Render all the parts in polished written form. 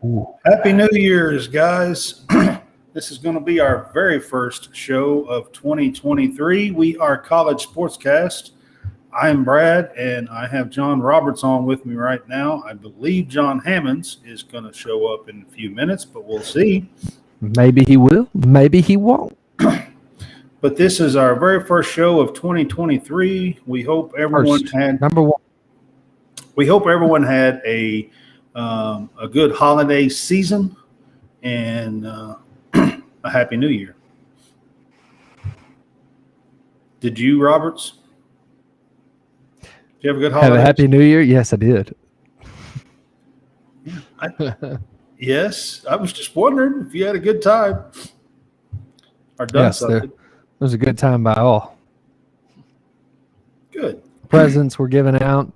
Ooh. Happy New Year's, guys. This is going to be our very first show of 2023. We are College SportsCast. I am Brad, and I have John Roberts on with me right now. I believe John Hammonds is going to show up in a few minutes, but we'll see. Maybe he will. Maybe he won't. But this is our very first show of 2023. We hope everyone Number one. We hope everyone had a good holiday season and a Happy New Year. Did you, Roberts? Did you have a good holiday? Have a Happy New Year? Yes, I did. Yes, I was just wondering if you had a good time or done Yes, something. it was a good time by all. Good. Presents were given out.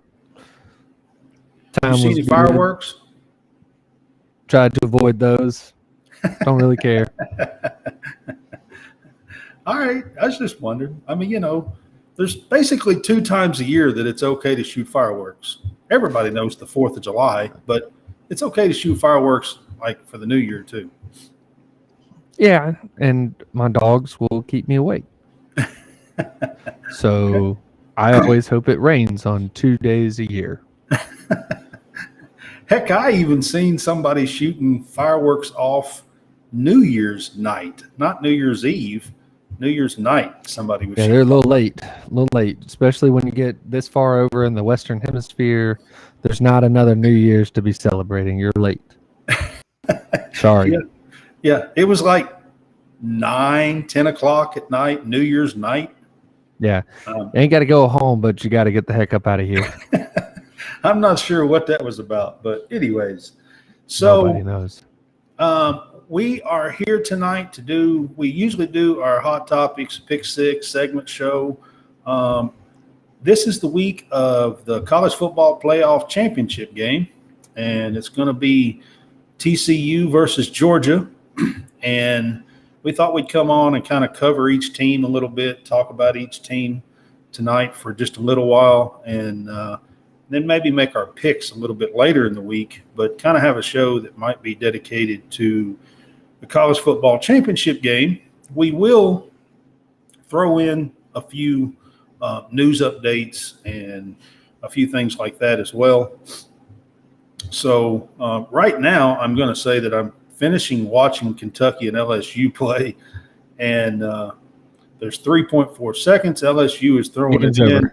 Time You see was any good. fireworks? Tried to avoid those. Don't really care. All right. I was just wondering. I mean, there's basically 2 times a year that it's okay to shoot fireworks. Everybody knows the 4th of July, but it's okay to shoot fireworks like for the New Year too. Yeah, and my dogs will keep me awake. So I always hope it rains on 2 days a year. Heck, I even seen somebody shooting fireworks off New Year's night, not New Year's Eve, New Year's night. Somebody was Yeah, they're a little late, especially when you get this far over in the Western Hemisphere. There's not another New Year's to be celebrating. You're late. Sorry. Yeah, it was like 9, 10 o'clock at night, New Year's night. Yeah, you ain't got to go home, but you got to get the heck up out of here. I'm not sure what that was about, but anyways. So nobody knows. We are here tonight we usually do our Hot Topics Pick 6 segment show. This is the week of the College Football Playoff Championship game, and it's going to be TCU versus Georgia. And we thought we'd come on and kind of cover each team a little bit, talk about each team tonight for just a little while, and then maybe make our picks a little bit later in the week, but kind of have a show that might be dedicated to the College Football Championship game. We will throw in a few news updates and a few things like that as well. So right now, I'm going to say that I'm finishing watching Kentucky and LSU play, and there's 3.4 seconds. LSU is throwing it in.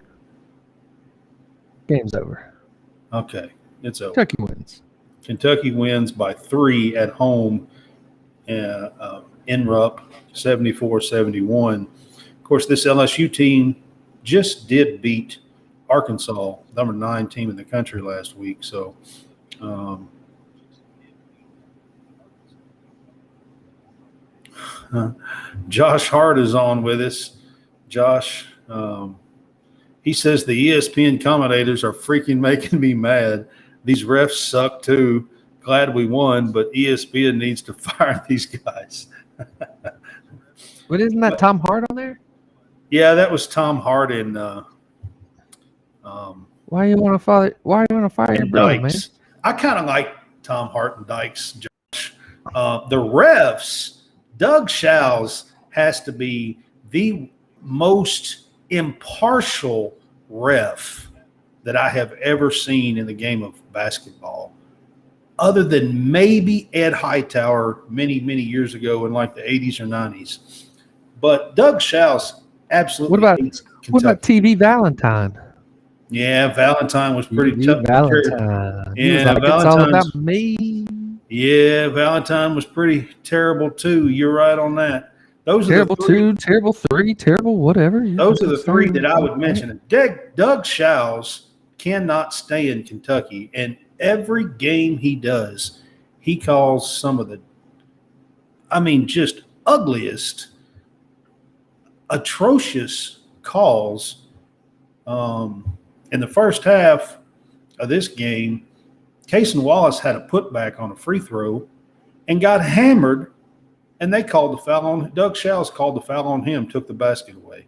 Game's over. Okay, it's over. Kentucky wins. Kentucky wins by 3 at home in Rupp, 74-71. Of course, this LSU team just did beat Arkansas, number 9 team in the country last week. So Josh Hart is on with us. Josh, he says the ESPN commentators are freaking making me mad. These refs suck too. Glad we won, but ESPN needs to fire these guys. But isn't that Tom Hart on there? Yeah, that was Tom Hart and why you want to fire your brother, man? I kind of like Tom Hart and Dykes, Josh. The refs, Doug Shows has to be the most impartial ref that I have ever seen in the game of basketball, other than maybe Ed Hightower many, many years ago in like the 80s or 90s. But Doug Shouse absolutely beats Kentucky. What about TV Valentine? Yeah, Valentine was pretty tough. Valentine. Yeah, it's all about me. Yeah, Valentine was pretty terrible too. You're right on that. Those terrible are the 3, 2, terrible 3, terrible whatever. Those are the 3 that I would mention. Doug Shouse cannot stay in Kentucky, and every game he does, he calls some of the, just ugliest, atrocious calls. In the first half of this game, Cason Wallace had a putback on a free throw and got hammered. And they called the foul on Doug Shouse called the foul on him, took the basket away.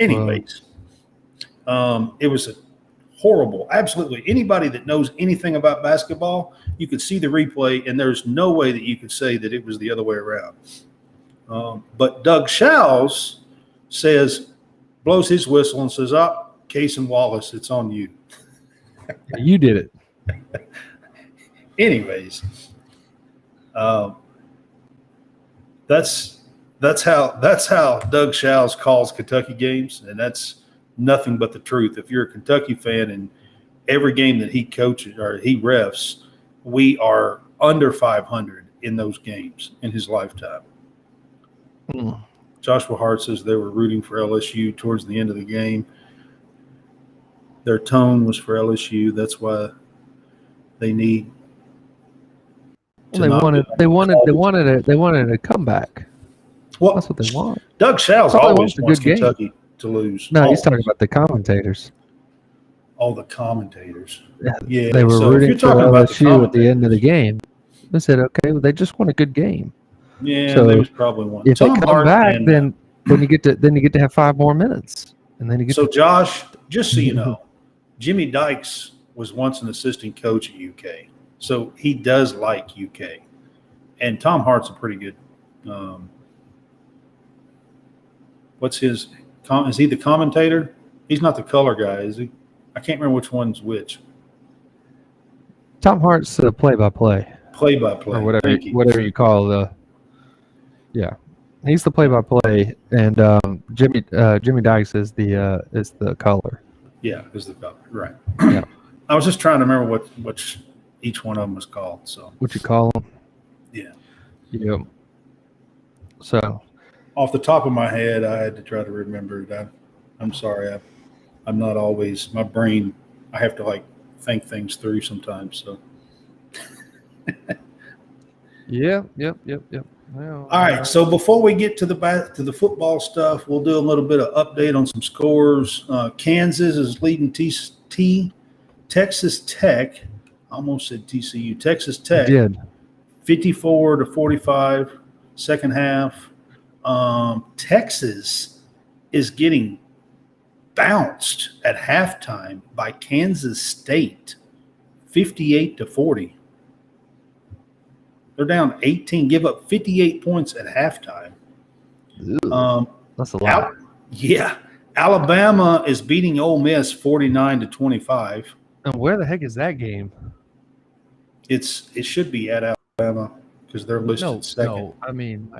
Anyways, it was a horrible. Absolutely. Anybody that knows anything about basketball, you could see the replay, and there's no way that you could say that it was the other way around. But Doug Shows blows his whistle and says, Case and Wallace, it's on you. You did it. Anyways, that's how Doug Shows calls Kentucky games, and that's nothing but the truth. If you're a Kentucky fan, and every game that he coaches or he refs, we are under 500 in those games in his lifetime. Joshua Hart says they were rooting for LSU towards the end of the game. Their tone was for LSU. That's why they need. They wanted a comeback. Well, that's what they want. Doug Shows always wants Kentucky to lose. No, he's talking about the commentators. All the commentators. Yeah, they were rooting for LSU at the end of the game. They said, okay, well, they just want a good game. Yeah, so they was probably one. If they come back, then you get to have 5 more minutes, and then you get. So Josh, just so you know, Jimmy Dykes was once an assistant coach at UK, so he does like UK, and Tom Hart's a pretty good. What's his? Is he the commentator? He's not the color guy, is he? I can't remember which one's which. Tom Hart's play-by-play. Play-by-play, or whatever you call the. Yeah, he's the play-by-play, and Jimmy Dykes is the color. Yeah, is the color, right? Yeah. I was just trying to remember what each one of them was called. So what you call them? Yeah. Yeah. So, off the top of my head, I had to try to remember it. I'm sorry, I'm not always my brain. I have to think things through sometimes. So. Yep. Well, all right. So before we get to the football stuff, we'll do a little bit of update on some scores. Kansas is leading Texas Tech. I almost said TCU. Texas Tech. You did. 54-45. Second half. Texas is getting bounced at halftime by Kansas State, 58-40. They're down 18, give up 58 points at halftime. That's a lot. Alabama is beating Ole Miss 49-25. And where the heck is that game? It should be at Alabama because they're listed second. No, I mean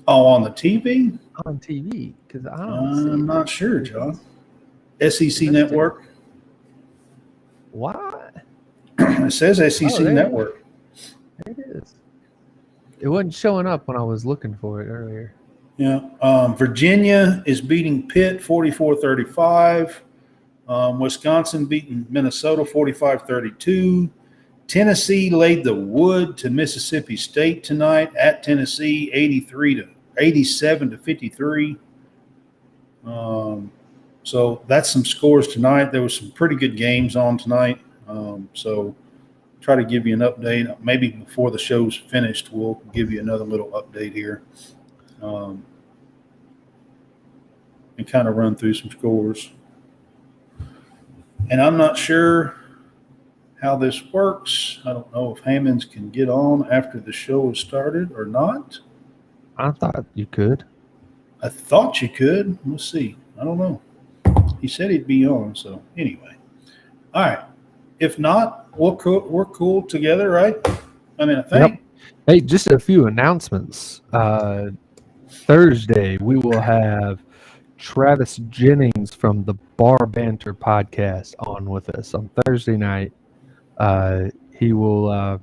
on the TV? On TV, because I'm not sure, John. SEC Network. What? It says SEC Network. It is. It wasn't showing up when I was looking for it earlier. Yeah. Virginia is beating Pitt 44-35. Wisconsin beating Minnesota 45-32. Tennessee laid the wood to Mississippi State tonight at Tennessee 87-53. So that's some scores tonight. There was some pretty good games on tonight. So try to give you an update. Maybe before the show's finished, we'll give you another little update here and kind of run through some scores. And I'm not sure how this works. I don't know if Hammonds can get on after the show has started or not. I thought you could. I thought you could. We'll see. I don't know. He said he'd be on. So anyway. All right. If not, we're cool together, right? I mean, I think. Yep. Hey, just a few announcements. Thursday, we will have Travis Jennings from the Bar Banter podcast on with us on Thursday night. He will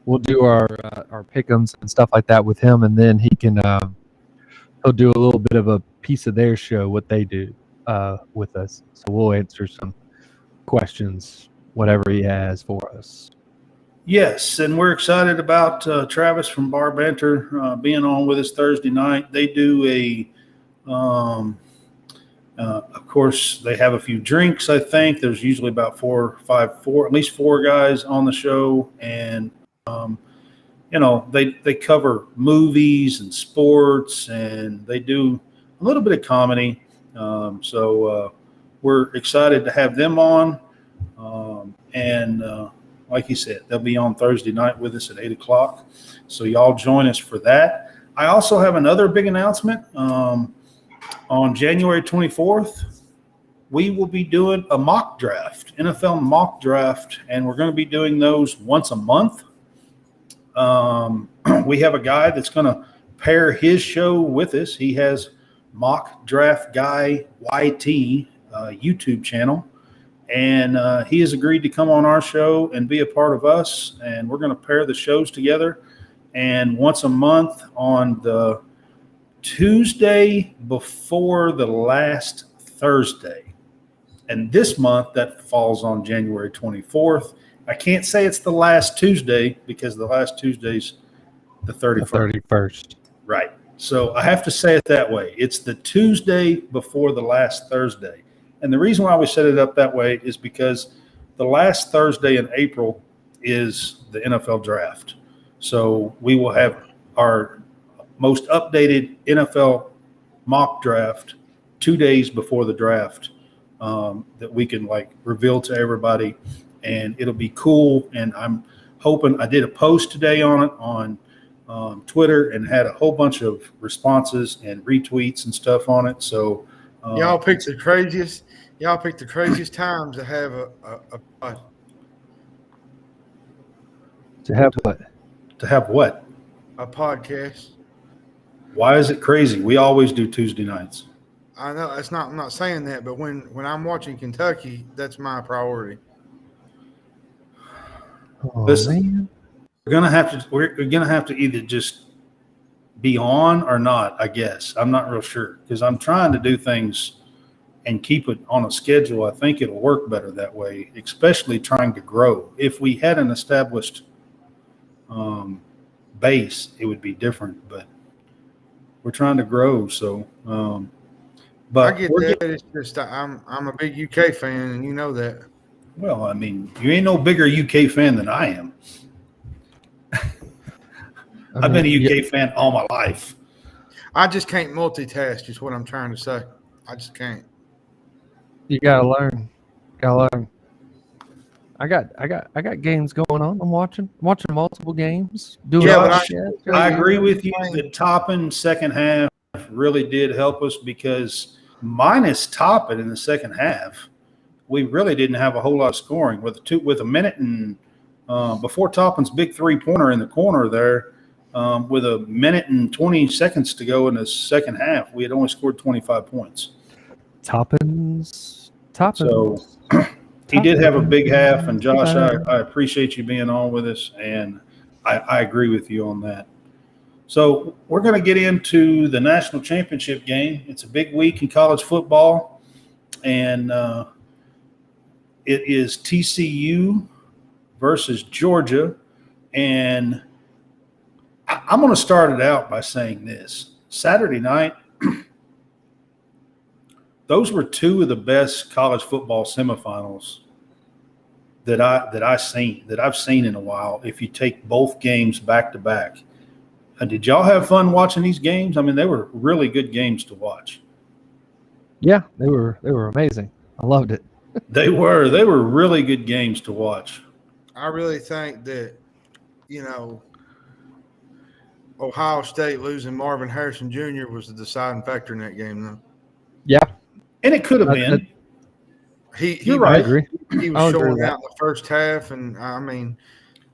we'll do our pick'ems and stuff like that with him, and then he'll do a little bit of a piece of their show, what they do with us. So we'll answer some questions, whatever he has for us. Yes, and we're excited about Travis from Bar Banter being on with us Thursday night. They do of course, they have a few drinks, I think. There's usually about at least four guys on the show. And, they cover movies and sports, and they do a little bit of comedy. So we're excited to have them on. Like you said, they'll be on Thursday night with us at 8 o'clock. So y'all join us for that. I also have another big announcement. On January 24th, we will be doing a mock draft, NFL mock draft, and we're going to be doing those once a month. We have a guy that's going to pair his show with us. He has Mock Draft Guy YT YouTube channel. And he has agreed to come on our show and be a part of us. And we're going to pair the shows together. And once a month on the Tuesday before the last Thursday. And this month, that falls on January 24th. I can't say it's the last Tuesday because the last Tuesday's the 31st. The 31st. Right. So I have to say it that way. It's the Tuesday before the last Thursday. And the reason why we set it up that way is because the last Thursday in April is the NFL draft. So we will have our most updated NFL mock draft 2 days before the draft that we can reveal to everybody. And it'll be cool. And I'm hoping, I did a post today on it on Twitter and had a whole bunch of responses and retweets and stuff on it. So y'all picked the craziest times to have To have what? to have what? a podcast. Why is it crazy? We always do Tuesday nights. I know I'm not saying that, but when I'm watching Kentucky, that's my priority. Oh, Listen, man. we're gonna have to either just be on or not. I guess I'm not real sure because I'm trying to do things and keep it on a schedule. I think it'll work better that way, especially trying to grow. If we had an established base, it would be different. But we're trying to grow, so. But I get that. It's just I'm a big UK fan, and you know that. Well, I mean, you ain't no bigger UK fan than I am. I've been a UK fan all my life. I just can't multitask. Is what I'm trying to say. I just can't. You gotta learn. I got games going on. I'm watching multiple games. I agree with you that Toppin second half really did help us because minus Toppin in the second half, we really didn't have a whole lot of scoring with a minute and before Toppin's big 3-pointer in the corner there, with a minute and 20 seconds to go in the second half, we had only scored 25 points. Toppins. So he did have a big half, and Josh, I appreciate you being on with us, and I agree with you on that. So we're going to get into the national championship game. It's a big week in college football, and it is TCU versus Georgia. And I'm going to start it out by saying this. Saturday night, those were two of the best college football semifinals that I've seen in a while. If you take both games back to back, did y'all have fun watching these games? I mean, they were really good games to watch. Yeah, they were amazing. I loved it. They were really good games to watch. I really think that, Ohio State losing Marvin Harrison Jr. was the deciding factor in that game, though. Yeah. And it could have been. You're right. I agree. He was showing out in the first half, and I mean,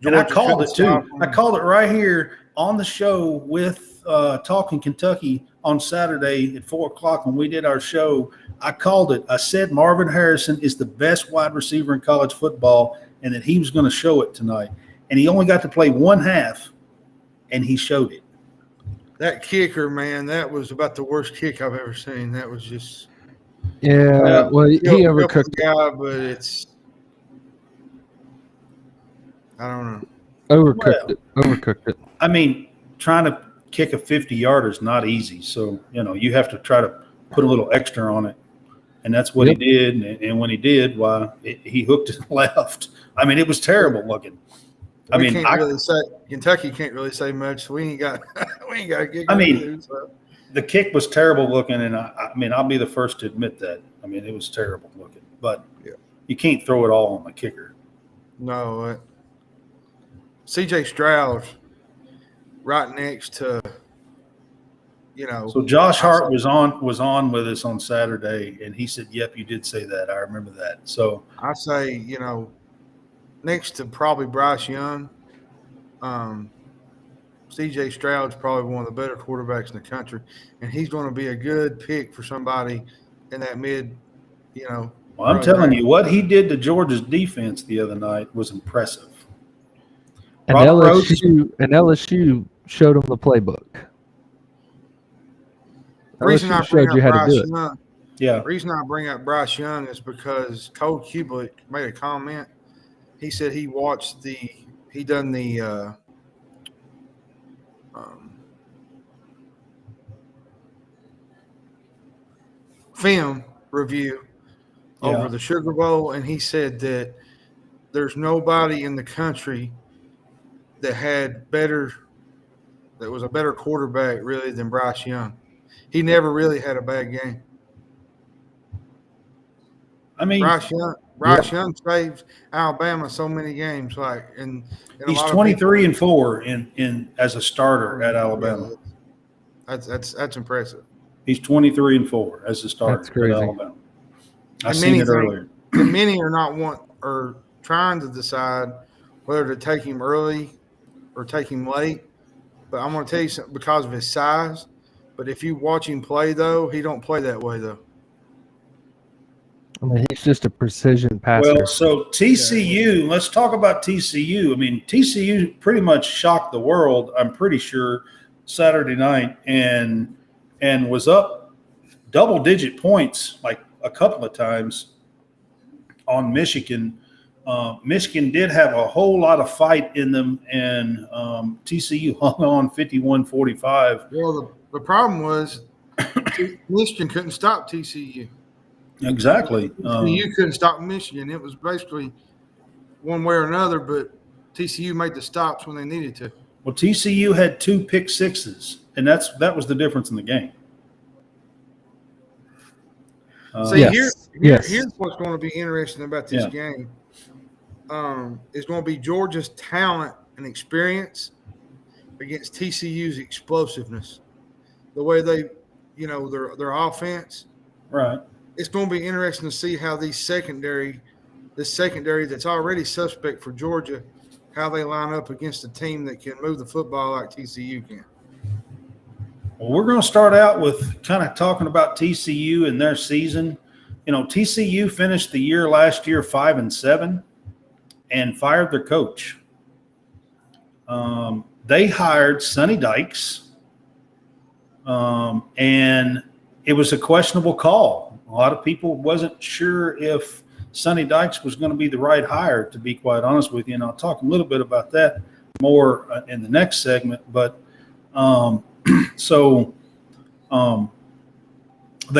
and I called it too. I called it right here on the show with Talking Kentucky on Saturday at 4:00 when we did our show. I called it. I said Marvin Harrison is the best wide receiver in college football, and that he was going to show it tonight. And he only got to play one half, and he showed it. That kicker, man, that was about the worst kick I've ever seen. That was just. Yeah, well, he overcooked the guy, but it's. I don't know. Overcooked it. I mean, trying to kick a 50-yarder is not easy. So, you have to try to put a little extra on it. And that's what he did. And when he did, he hooked it left. I mean, it was terrible looking. Kentucky can't really say much. So we ain't got to get. I mean, the kick was terrible looking, and I mean, I'll be the first to admit that. I mean, it was terrible looking, but you can't throw it all on the kicker. No, C.J. Stroud right next to, So Josh Hart was on with us on Saturday, and he said, "Yep, you did say that. I remember that." So I say, next to probably Bryce Young, C.J. Stroud's probably one of the better quarterbacks in the country, and he's going to be a good pick for somebody in that mid. Well, I'm telling you, what he did to Georgia's defense the other night was impressive. And LSU showed him the playbook. The reason I showed you how to do it. The reason I bring up Bryce Young is because Cole Kubelik made a comment. He said he done the film review over the Sugar Bowl, and he said that there's nobody in the country that was a better quarterback really than Bryce Young. He never really had a bad game. I mean, Bryce Young saved Alabama so many games. He's 23-4 in as a starter at Alabama. That's impressive. He's 23-4 as a starter That's crazy. at Alabama. I seen it earlier. And many are trying to decide whether to take him early or take him late. But I'm going to tell you something because of his size. But if you watch him play, though, he don't play that way, though. I mean, he's just a precision passer. Well, so TCU, let's talk about TCU. I mean, TCU pretty much shocked the world, I'm pretty sure, Saturday night and was up double-digit points like a couple of times on Michigan. Michigan did have a whole lot of fight in them, and TCU hung on 51-45. Well, the problem was Michigan couldn't stop TCU. Exactly. You couldn't stop Michigan. It was basically one way or another, but TCU made the stops when they needed to. Well, TCU had 2 pick sixes, and that was the difference in the game. Here's what's going to be interesting about this game. It's going to be Georgia's talent and experience against TCU's explosiveness. The way they, their offense. Right. It's going to be interesting to see how this secondary that's already suspect for Georgia, how they line up against a team that can move the football like TCU can. Well, we're going to start out with kind of talking about TCU and their season. TCU finished the year last year 5-7 and fired their coach. They hired Sonny Dykes, and it was a questionable call. A lot of people wasn't sure if Sonny Dykes was going to be the right hire, to be quite honest with you, and I'll talk a little bit about that more in the next segment. But they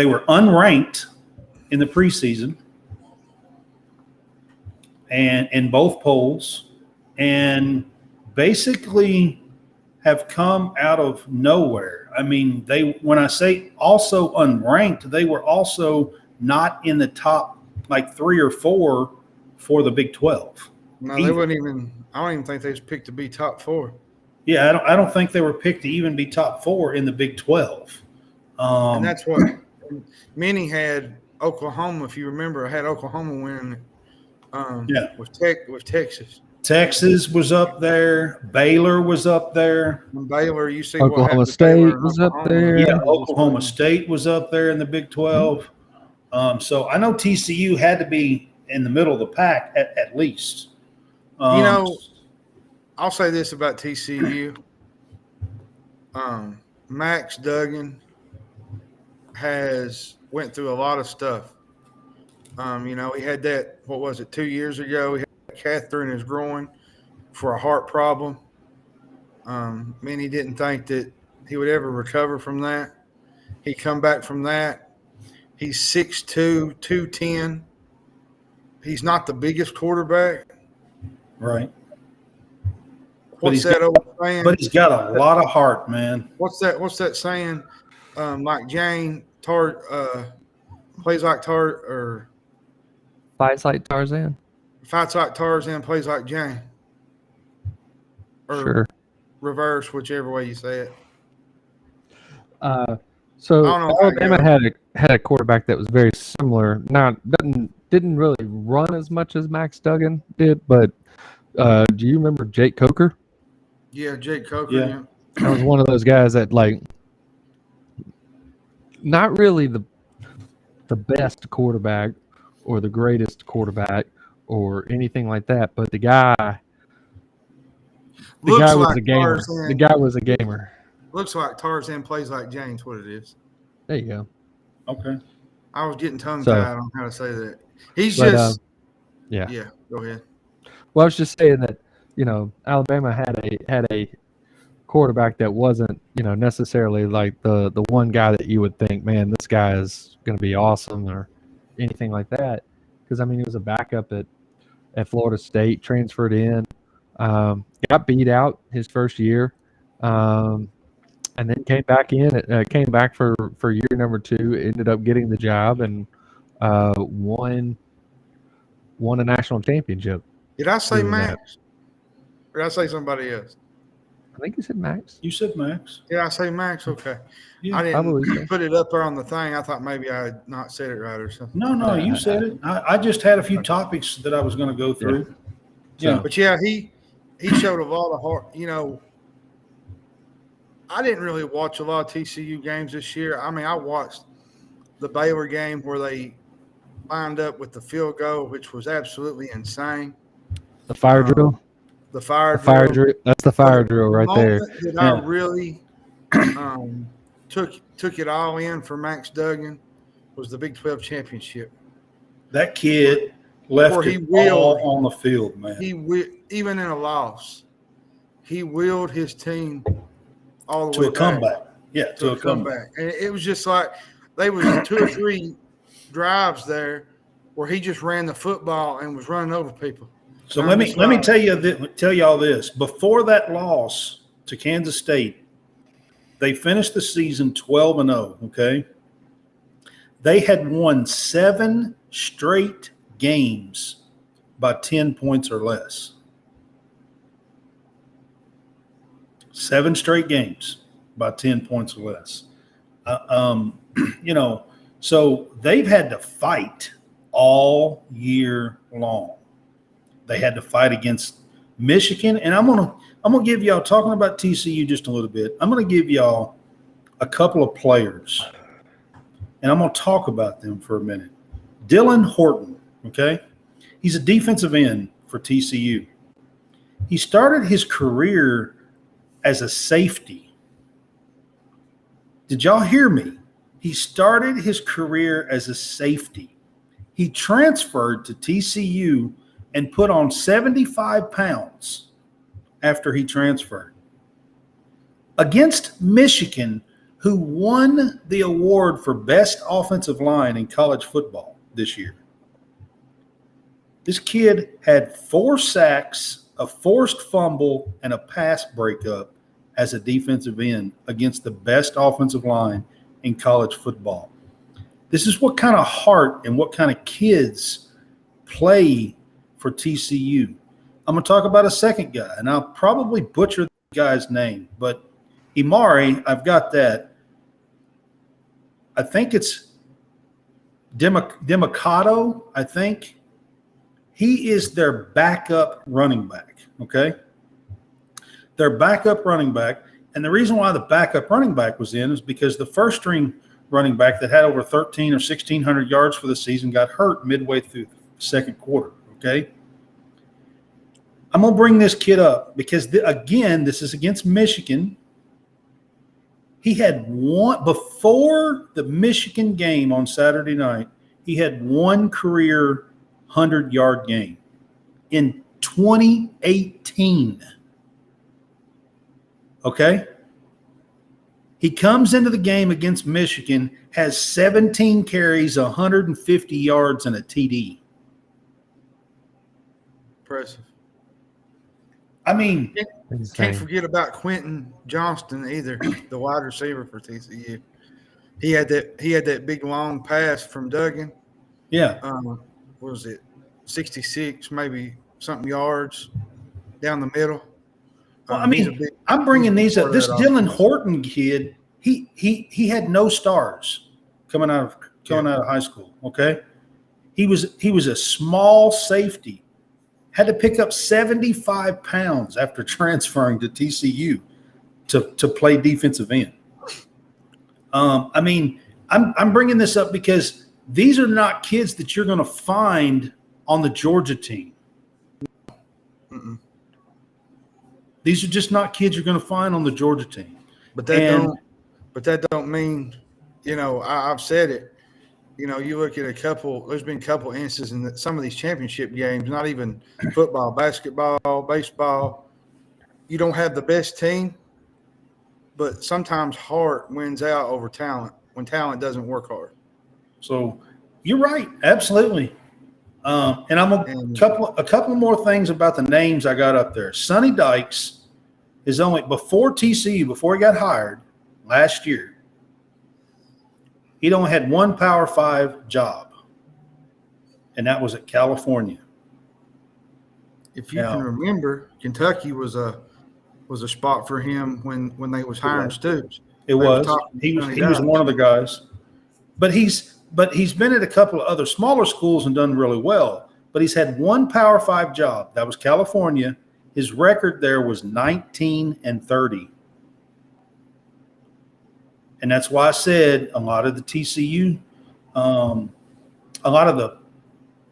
were unranked in the preseason and in both polls, and basically have come out of nowhere. I mean, when I say also unranked, they were also not in the top 3 or 4 for the Big 12. No, they wouldn't even. I don't even think they was picked to be top 4. Yeah, I don't think they were picked to even be top 4 in the Big 12. And that's what many had Oklahoma. If you remember, I had Oklahoma winning. With Texas. Texas was up there. Baylor was up there. And Baylor, you see Oklahoma State was up there. Yeah, Oklahoma State was up there in the Big 12. So I know TCU had to be in the middle of the pack at least. I'll say this about TCU. Max Duggan went through a lot of stuff. He had that, 2 years ago? He had a catheter in his groin for a heart problem. Many didn't think that he would ever recover from that. He come back from that. He's 6'2", 210. He's not the biggest quarterback. Right. What's that old saying? But he's got a lot of heart, man. What's that saying? like Jane plays like or Fights like Tarzan. fights like Tarzan, plays like Jane, or Sure. reverse, whichever way you say it. I So don't know how it Alabama goes. had a quarterback that was very similar. Didn't really run as much as Max Duggan did, but do you remember Jake Coker? Yeah, Jake Coker. Yeah. Yeah. That was one of those guys that not really the best quarterback or the greatest quarterback or anything like that, but the guy Looks was like a gamer. Tarzan. The guy was a gamer. Looks like Tarzan plays like Jane's what it is. There you go. Okay. I was getting tongue So- tied on how to say that. He's But just yeah. Go ahead. Well, I was just saying that Alabama had a quarterback that wasn't necessarily like the one guy that you would think, man, this guy is going to be awesome or anything like that. Because I mean, he was a backup at Florida State, transferred in, got beat out his first year, and then came back came back for year number 2, ended up getting the job and won a national championship. Did I say doing that. Max? Or did I say somebody else? I think you said Max. You said Max. Did I say Max? Okay. Yeah, I probably didn't so. put it up there on the thing. I thought maybe I had not said it right or something. No, you said it. I just had a few topics that I was going to go through. Yeah. But yeah, he showed a lot of heart. I didn't really watch a lot of TCU games this year. I mean, I watched the Baylor game where they lined up with the field goal, which was absolutely insane. The fire drill. The fire Drill. That's the fire drill right there. That I really took it all in for Max Duggan was the Big 12 championship. That kid left it all on the field, man. Even in a loss, he willed his team all the to way a comeback. Yeah, to a comeback. And it was just like there was 2 or 3 drives there where he just ran the football and was running over people. So let me tell y'all this. Before that loss to Kansas State, they finished the season 12-0, okay? They had won 7 straight games by 10 points or less. 7 straight games by 10 points or less. So they've had to fight all year long. They had to fight against Michigan, and I'm gonna give y'all, talking about TCU just a little bit, I'm gonna give y'all a couple of players, and I'm gonna talk about them for a minute. Dylan Horton, okay? He's a defensive end for TCU. He started his career as a safety. Did y'all hear me? He started his career as a safety. He transferred to TCU and put on 75 pounds after he transferred. Against Michigan, who won the award for best offensive line in college football this year. This kid had 4 sacks, a forced fumble, and a pass breakup as a defensive end against the best offensive line in college football. This is what kind of heart and what kind of kids play for TCU. I'm going to talk about a second guy, and I'll probably butcher the guy's name, but Imari, I've got that. I think it's Demicado, I think. He is their backup running back, okay? Their backup running back, and the reason why the backup running back was in is because the first string running back that had over 1,300 or 1,600 yards for the season got hurt midway through the second quarter. Okay, I'm going to bring this kid up because, again, this is against Michigan. He had one – before the Michigan game on Saturday night, he had one career 100-yard game in 2018. Okay? He comes into the game against Michigan, has 17 carries, 150 yards, and a TD. Impressive. I mean, can't forget about Quentin Johnston either, the wide receiver for TCU. He had that big long pass from Duggan. Yeah. What was it? 66, maybe something yards down the middle. Well, I mean, I'm bringing these up. This Dylan Horton kid, he had no stars coming out of high school. Okay, he was a small safety, had to pick up 75 pounds after transferring to TCU to play defensive end. I mean, I'm bringing this up because these are not kids that you're going to find on the Georgia team. Mm-mm. These are just not kids you're going to find on the Georgia team. But that don't mean, I've said it. You look at there's been a couple instances in some of these championship games, not even football, basketball, baseball. You don't have the best team, but sometimes heart wins out over talent when talent doesn't work hard. So you're right. Absolutely. And a couple more things about the names I got up there. Sonny Dykes is only before TCU, before he got hired last year, he'd only had one Power 5 job, and that was at California. If you can remember, Kentucky was a spot for him when they was hiring Stoops. He was one of the guys, but he's been at a couple of other smaller schools and done really well. But he's had one Power 5 job. That was California. His record there was 19-30. And that's why I said a lot of the TCU, a lot of the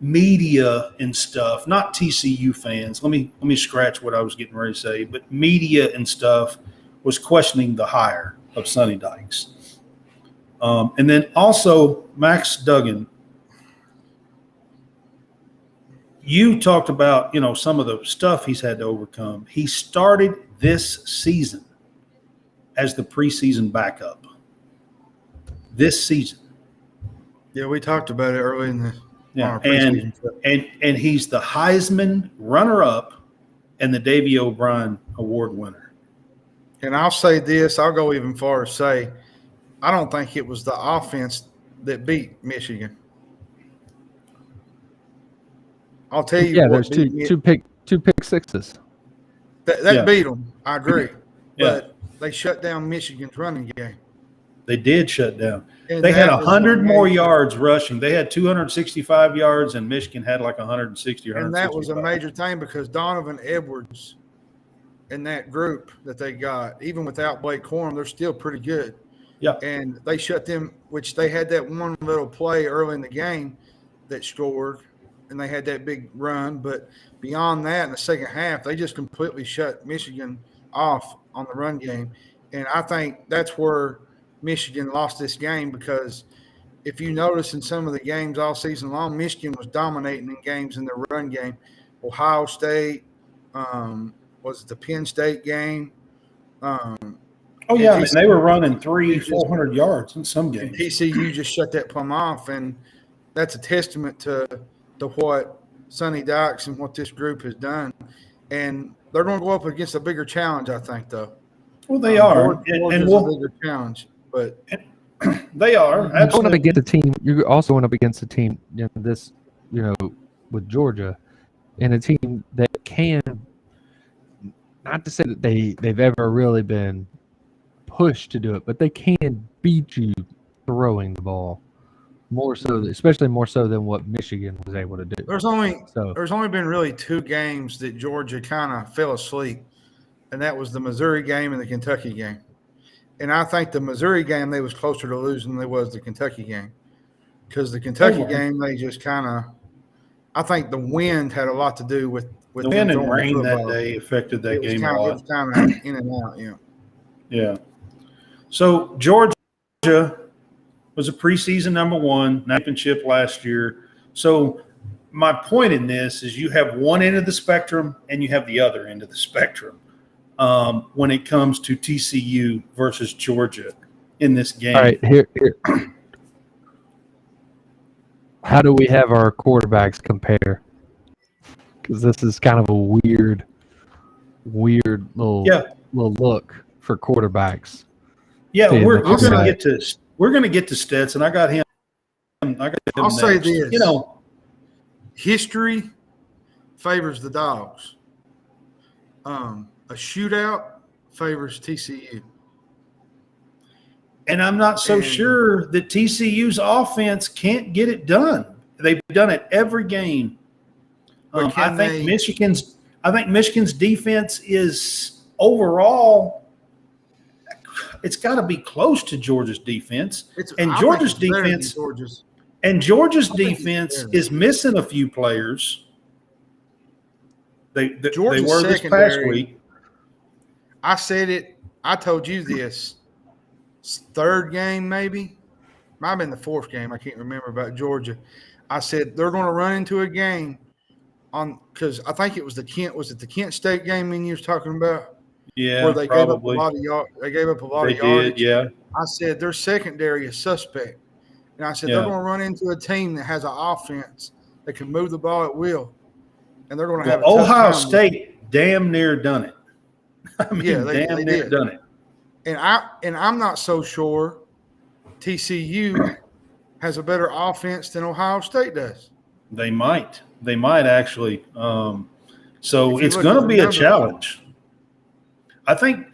media and stuff, not TCU fans. Let me scratch what I was getting ready to say, but media and stuff was questioning the hire of Sonny Dykes. And then also Max Duggan. You talked about, some of the stuff he's had to overcome. He started this season as the preseason backup. This season. Yeah, we talked about it early in the and he's the Heisman runner-up and the Davey O'Brien Award winner. And I'll say this, I'll go even far as say, I don't think it was the offense that beat Michigan. I'll tell you. Yeah, there's two pick sixes. That beat them. I agree. But they shut down Michigan's running game. They did shut down. And they had 100 more yards rushing. They had 265 yards, and Michigan had like 160 or 165. And that was a major thing because Donovan Edwards and that group that they got, even without Blake Corum, they're still pretty good. Yeah. And they shut them, which they had that one little play early in the game that scored, and they had that big run. But beyond that, in the second half, they just completely shut Michigan off on the run game. And I think that's where Michigan lost this game because if you notice in some of the games all season long, Michigan was dominating in games in the run game. Ohio State, was it the Penn State game? They were running 300-400 yards in some games. TCU just shut that plumb off, and that's a testament to what Sonny Dykes and what this group has done. And they're going to go up against a bigger challenge, I think, though. Well, they are. And a bigger challenge, but they are. Absolutely. Going up against a team, you're also going up against a team, with Georgia, and a team that can, not to say that they've ever really been pushed to do it, but they can beat you throwing the ball especially more so than what Michigan was able to do. There's only been really two games that Georgia kind of fell asleep, and that was the Missouri game and the Kentucky game. And I think the Missouri game, they was closer to losing than they was the Kentucky game. Because the Kentucky game, they just kind of – I think the wind had a lot to do with the wind and rain that day affected that game a lot. It was kind of in and out, yeah. Yeah. So Georgia was a preseason number 1, championship last year. So my point in this is you have one end of the spectrum and you have the other end of the spectrum when it comes to TCU versus Georgia in this game. All right, here. How do we have our quarterbacks compare? Because this is kind of a weird little look for quarterbacks. Yeah, we're going to get to we're going to get to Stetson. I got him. I'll say next. this. You know, history favors the Dogs. A shootout favors TCU. and I'm not so sure that TCU's offense can't get it done. They've done it every game. I think Michigan's defense is overall. It's got to be close to Georgia's defense, Georgia's defense is missing a few players. They were this past week. I said it. I told you this. Third game, maybe. Might have been the fourth game. I can't remember about Georgia. I said they're going to run into a game because I think it was the Kent State game you was talking about? Yeah, where they probably. gave up a lot of They yardage. did, yeah. I said their secondary is suspect. And I said they're going to run into a team that has an offense that can move the ball at will. And they're going to have Ohio State damn near done it. I mean, they damn near did. done it. And I'm not so sure TCU has a better offense than Ohio State does. They might actually. So it's going to be a challenge. I think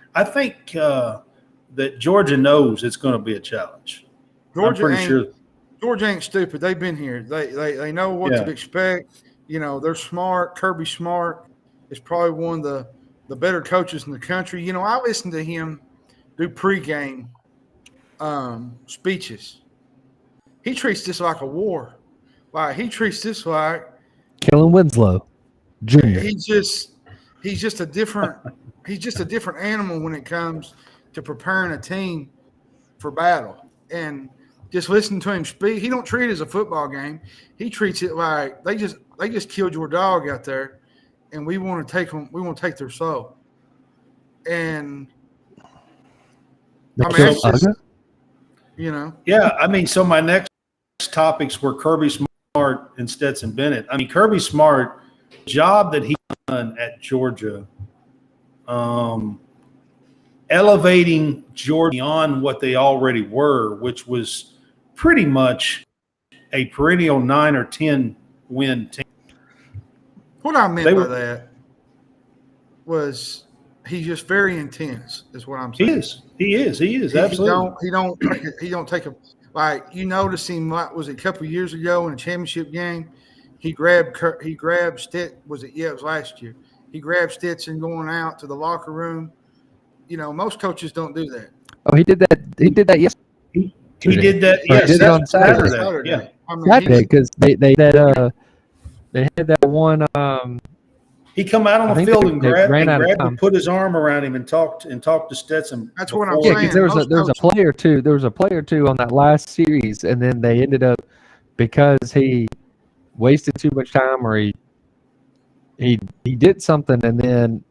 that Georgia knows it's going to be a challenge. Georgia ain't stupid. They've been here. They know what to expect. You know, they're smart. Kirby Smart is probably one of the better coaches in the country. You know, I listened to him do pregame speeches. He treats this like a war. Like he treats this like Kellen Winslow Jr. He's just a different animal when it comes to preparing a team for battle. And just listen to him speak. He don't treat it as a football game. He treats it like they just killed your dog out there, and we want to take them. We want to take their soul. And I mean, it's just, you know. Yeah, I mean, so my next topics were Kirby Smart and Stetson Bennett. I mean, Kirby Smart, job that he done at Georgia, elevating Georgia beyond what they already were, which was pretty much a perennial 9 or 10 win team. What I meant by that was he's just very intense, is what I'm saying. He is absolutely. He don't take a like you noticed him. Was it a couple of years ago in a championship game? He grabbed Stetson. Was it? Yeah, it was last year. He grabbed Stetson going out to the locker room. You know, most coaches don't do that. Oh, he did that. He did that yesterday. He did that. Yes, he did it on Saturday. Yeah, I mean, Saturday because they had that one. He come out on the field and grabbed and put his arm around him and talked to Stetson. That's what I'm saying. Yeah, because there was a player too. There was a player too on that last series, and then they ended up because he wasted too much time, or he did something, and then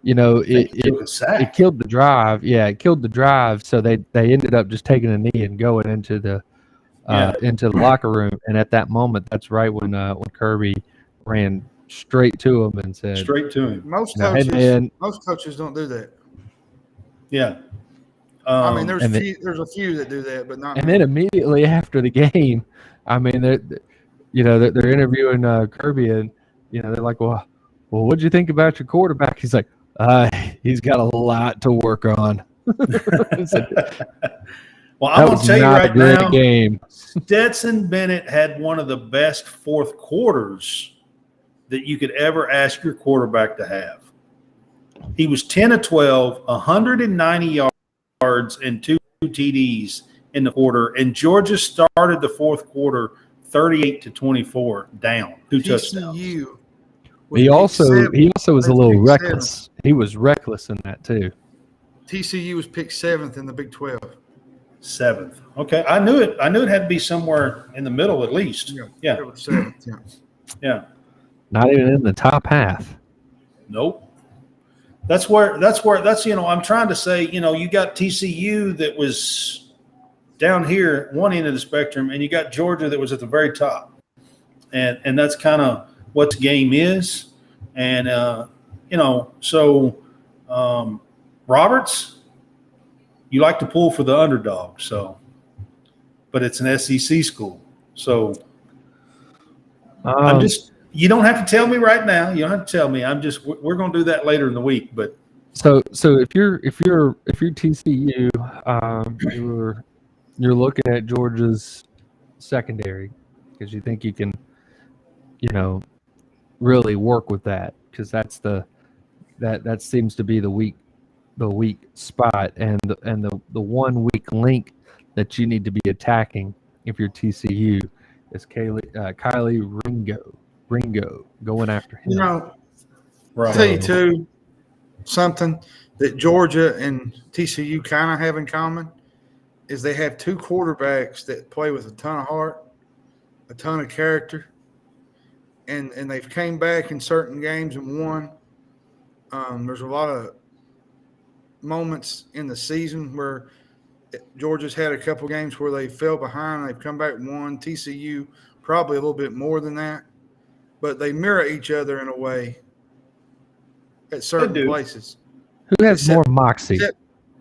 it killed the drive. Yeah, it killed the drive. So they ended up just taking a knee and going into the locker room. And at that moment, that's right when Kirby ran straight to him and said, straight to him. Most coaches don't do that. Yeah. I mean, there's a few that do that, but not. And then immediately after the game, I mean, they're interviewing Kirby, and they're like, well, what'd you think about your quarterback? He's like, he's got a lot to work on. Well, I'm going to tell you right now, game. Stetson Bennett had one of the best fourth quarters that you could ever ask your quarterback to have. He was 10 of 12, 190 yards, and 2 TDs in the quarter, and Georgia started the fourth quarter 38-24 down, 2 touchdowns. He also was a little reckless. He was reckless in that too. TCU was picked 7th in the Big 12. 7th. Okay, I knew it had to be somewhere in the middle at least. Yeah. It was 7th. Yeah. Not even in the top half. Nope. That's I'm trying to say, you got TCU that was down here at one end of the spectrum, and you got Georgia that was at the very top. And that's kind of what the game is. And, Roberts, you like to pull for the underdog. So but it's an SEC school. So Um, you don't have to tell me right now. You don't have to tell me. We're going to do that later in the week. But so if you're TCU, you're looking at Georgia's secondary because you think you can, really work with that because that's that seems to be the weak spot and the one weak link that you need to be attacking if you're TCU is Kylie Ringo going after him. I'll right. tell you too something that Georgia and TCU kind of have in common is they have two quarterbacks that play with a ton of heart, a ton of character, and they've came back in certain games and won. There's a lot of moments in the season where Georgia's had a couple games where they fell behind. They've come back and won. TCU probably a little bit more than that. But they mirror each other in a way at certain places. Who has more moxie?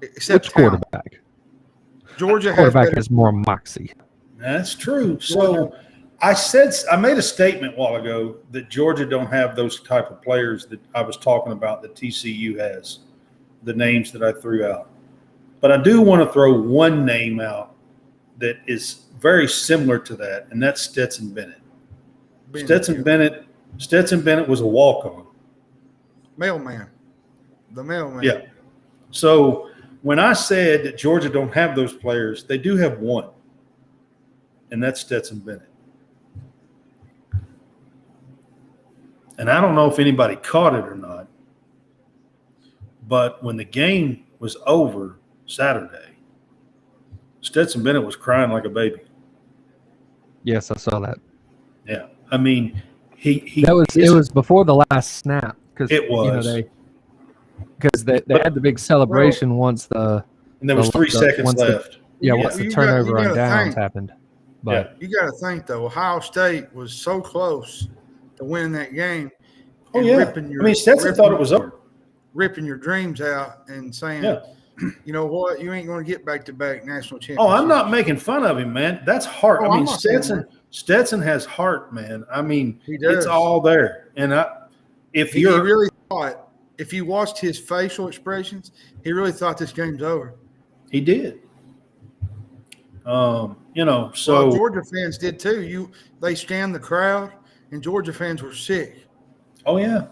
Except which quarterback? Georgia has more moxie. That's true. So I made a statement a while ago that Georgia don't have those type of players that I was talking about that TCU has, the names that I threw out. But I do want to throw one name out that is very similar to that, and that's Stetson Bennett. Stetson Bennett was a walk-on. Mailman. The mailman. Yeah. So when I said that Georgia don't have those players, they do have one, and that's Stetson Bennett. And I don't know if anybody caught it or not, but when the game was over Saturday, Stetson Bennett was crying like a baby. Yes, I saw that. Yeah. I mean, it was before the last snap because it was they had the big celebration once and there was 3 seconds left. Once the turnover on downs happened. But you got to think though, Ohio State was so close to winning that game. Oh yeah. Stetson thought it was over. Ripping your dreams out and saying, you know what, you ain't going to get back-to-back national championships. Oh, I'm not making fun of him, man. That's heart. Oh, I mean, Stetson has heart, man. I mean, it's all there. And if you watched his facial expressions, he really thought this game's over. He did. So Georgia fans did too. They scanned the crowd, and Georgia fans were sick. Oh yeah,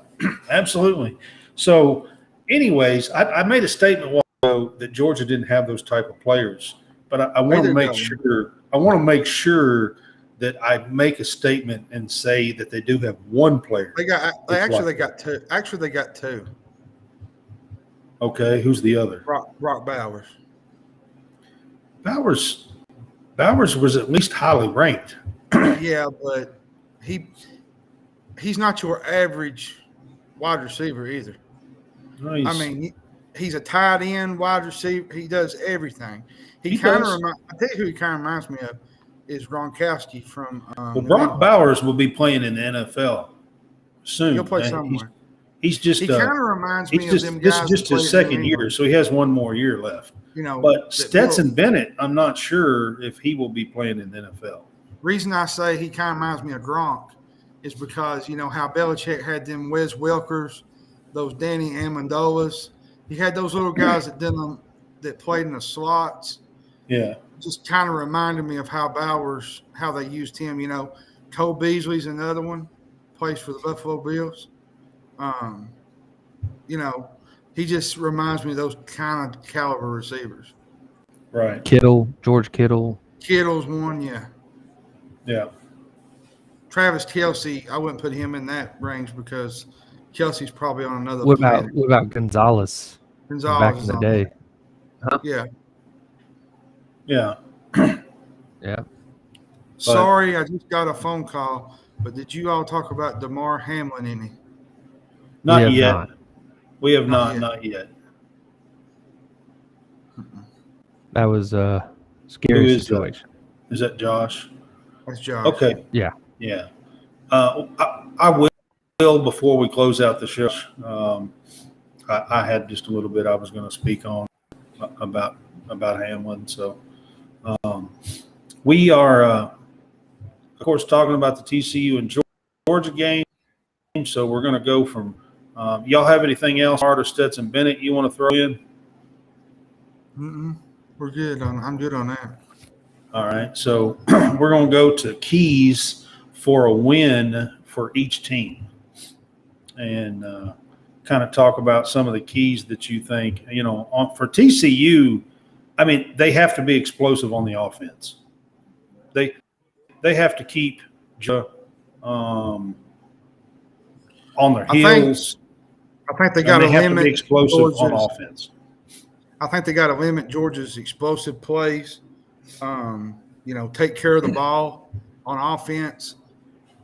absolutely. So, anyways, I made a statement that Georgia didn't have those type of players, but I want to make sure. I want to make sure that I make a statement and say that they do have one player. They got two. Actually, they got two. Okay, who's the other? Brock Bowers. Bowers was at least highly ranked. Yeah, but he's not your average wide receiver either. No, he's a tight end wide receiver. He does everything. I tell you who he kind of reminds me of is Gronkowski from. Brock Bowers will be playing in the NFL soon. He'll play somewhere. He kind of reminds me of them guys. This is just his second year, so he has one more year left. But Stetson Bennett, I'm not sure if he will be playing in the NFL. Reason I say he kind of reminds me of Gronk is because how Belichick had them Wes Welkers, those Danny Amendolas. He had those little guys that played in the slots. Yeah. Just kind of reminded me of how they used him. Cole Beasley's another one, plays for the Buffalo Bills. He just reminds me of those kind of caliber receivers. Right. George Kittle. Kittle's one, yeah. Yeah. Travis Kelce, I wouldn't put him in that range because Kelsey's probably on another What planet. about Gonzalez? Back in the day. Huh? Yeah. Yeah. Yeah. Sorry, I just got a phone call, but did you all talk about DeMar Hamlin any? Not yet. We have not yet. That was a scary situation. Is that Josh? That's Josh. Okay. Yeah. Yeah. I will before we close out the show. I had just a little bit I was going to speak on about Hamlin. So, We are, of course, talking about the TCU and Georgia game. So we're going to go from y'all have anything else, Hart or Stetson Bennett, you want to throw in? We're good. I'm good on that. All right. So we're going to go to keys for a win for each team and kind of talk about some of the keys that you think, for TCU, I mean, they have to be explosive on the offense. They have to keep on their heels. I think they got to have to be limit explosive on offense. I think they got to limit Georgia's explosive plays. Take care of the ball on offense.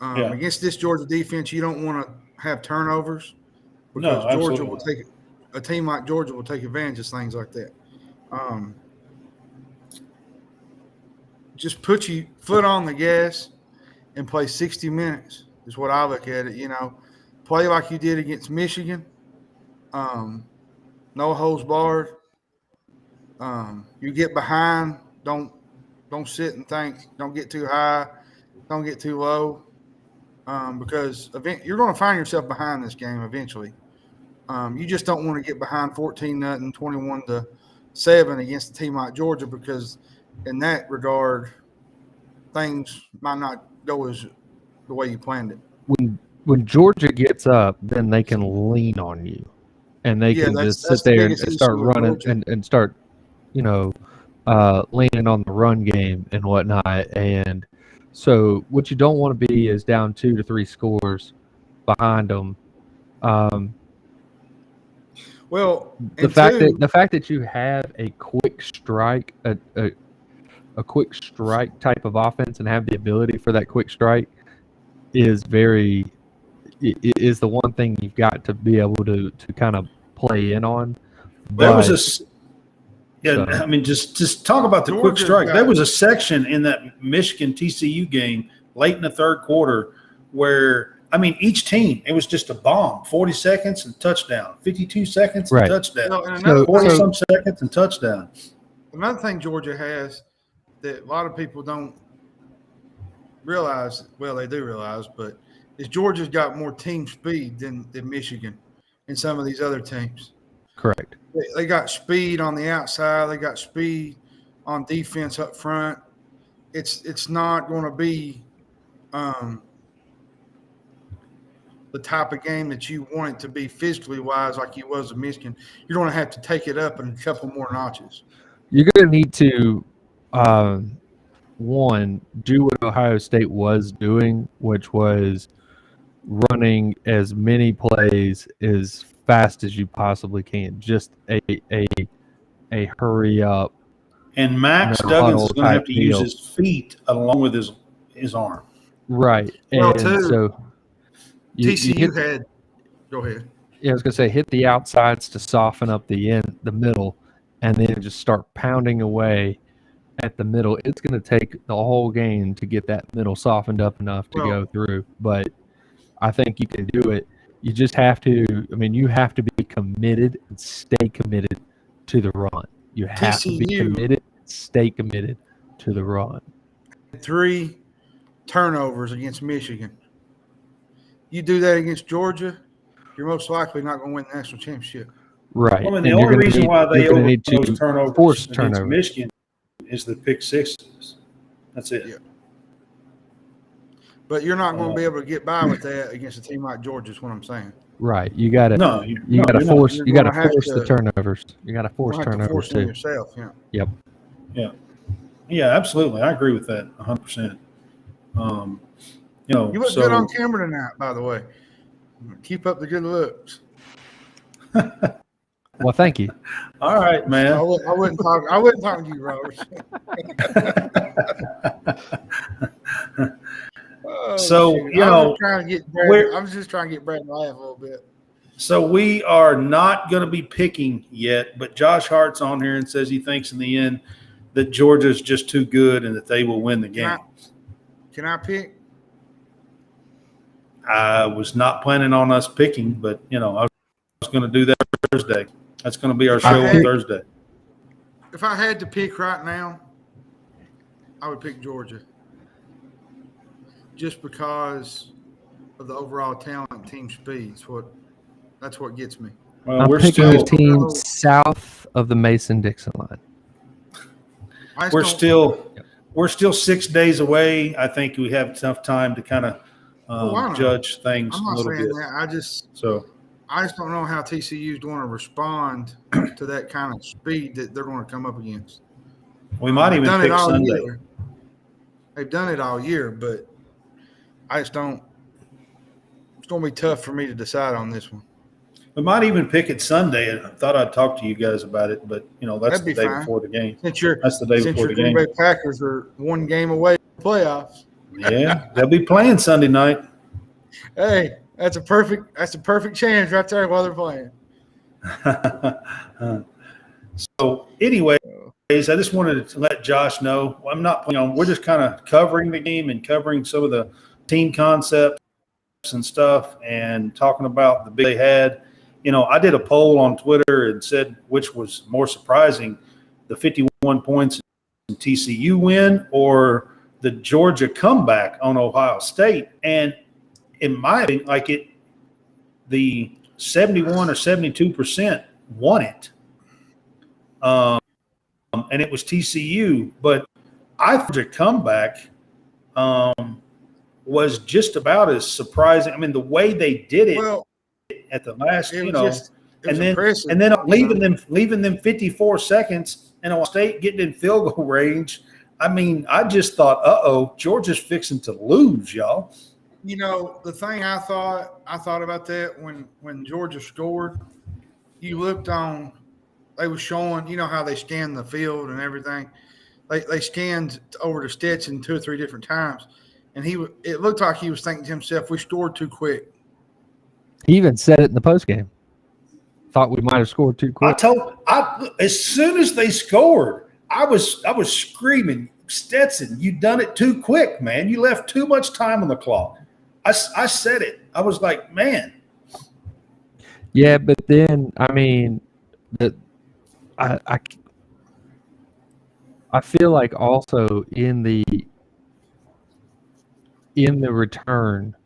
Against this Georgia defense, you don't want to have turnovers because Georgia will take a team like Georgia will take advantage of things like that. Just put your foot on the gas and play 60 minutes is what I look at it. Play like you did against Michigan. No holds barred. You get behind, don't sit and think. Don't get too high. Don't get too low. Because you're going to find yourself behind this game eventually. You just don't want to get behind 14-0, 21-7 against a team like Georgia because in that regard, things might not go as the way you planned it. When Georgia gets up, then they can lean on you, and they can just sit there and start running and start, leaning on the run game and whatnot. And so what you don't want to be is down 2 to 3 scores behind them. The fact that you have a quick strike, a quick strike type of offense, and have the ability for that quick strike is is the one thing you've got to be able to kind of play in on. Just talk about the quick strike. There was a section in that Michigan TCU game late in the third quarter where, each team, it was just a bomb. 40 seconds and touchdown. 52 seconds and touchdown. 40-some seconds and touchdown. Another thing Georgia has that a lot of people don't realize, well, they do realize, but is Georgia's got more team speed than Michigan and some of these other teams. Correct. They got speed on the outside. They got speed on defense up front. It's not going to be the type of game that you want it to be physically wise like you was in Michigan. You're going to have to take it up in a couple more notches. You're going to need to, one, do what Ohio State was doing, which was running as many plays as fast as you possibly can. Just a hurry up. And Max Duggins is going to have to use his feet along with his arm. Right. Well, and so TCU had – go ahead. Yeah, I was going to say hit the outsides to soften up the middle, and then just start pounding away at the middle. It's going to take the whole game to get that middle softened up enough to go through. But I think you can do it. You just have to – you have to be committed and stay committed to the run. You have to be committed, stay committed to the run. 3 turnovers against Michigan. You do that against Georgia, you're most likely not going to win the national championship. Right. The only reason why they overcome those turnovers against Michigan is the pick sixes. That's it. Yeah. But you're not going to be able to get by with that against a team like Georgia. Is what I'm saying. Right. You got to. You got to force. You got to force the turnovers. You got to force turnovers too. Yourself. Yeah. Yep. Yeah. Yeah. Absolutely. I agree with that 100%. You look good on camera tonight, by the way. Keep up the good looks. Well, thank you. All right, man. I wouldn't talk to you, Robert. I was just trying to get Brad to laugh a little bit. So we are not going to be picking yet, but Josh Hart's on here and says he thinks in the end that Georgia's just too good and that they will win the game. Can I pick? I was not planning on us picking, but I was going to do that Thursday. That's going to be our show on Thursday. If I had to pick right now, I would pick Georgia just because of the overall talent and team speed. That's what gets me. Well, I'm we're picking still a team south of the Mason-Dixon line. we're still 6 days away. I think we have enough time to kind of judge things I'm a not little saying bit. that. I just don't know how TCU's going to respond to that kind of speed that they're going to come up against. We might even pick Sunday. Year. They've done it all year, but I just don't. It's going to be tough for me to decide on this one. We might even pick it Sunday. I thought I'd talk to you guys about it, but that's the day before the game. That's the day before the game. Green Bay Packers are one game away from the playoffs. Yeah, they'll be playing Sunday night. Hey, that's a perfect chance right there while they're playing. So, anyways, I just wanted to let Josh know I'm not playing on. We're just kind of covering the game and covering some of the team concepts and stuff, and talking about the big they had. I did a poll on Twitter and said which was more surprising, the 51 points in TCU win or the Georgia comeback on Ohio State. And in my opinion, the 71 or 72% won it. And it was TCU. But I think the comeback was just about as surprising. I mean, the way they did it at the last, and then leaving them 54 seconds and Ohio State getting in field goal range. I mean, I just thought, Georgia's fixing to lose, y'all. The thing I thought about that when Georgia scored, you looked on, they were showing, how they scanned the field and everything. They scanned over to Stetson 2 or 3 different times, and it looked like he was thinking to himself, we scored too quick. He even said it in the postgame. Thought we might have scored too quick. As soon as they scored, I was screaming, Stetson, you done it too quick, man. You left too much time on the clock. I said it. I was like, man. Yeah, but then I mean, I feel like also in the return.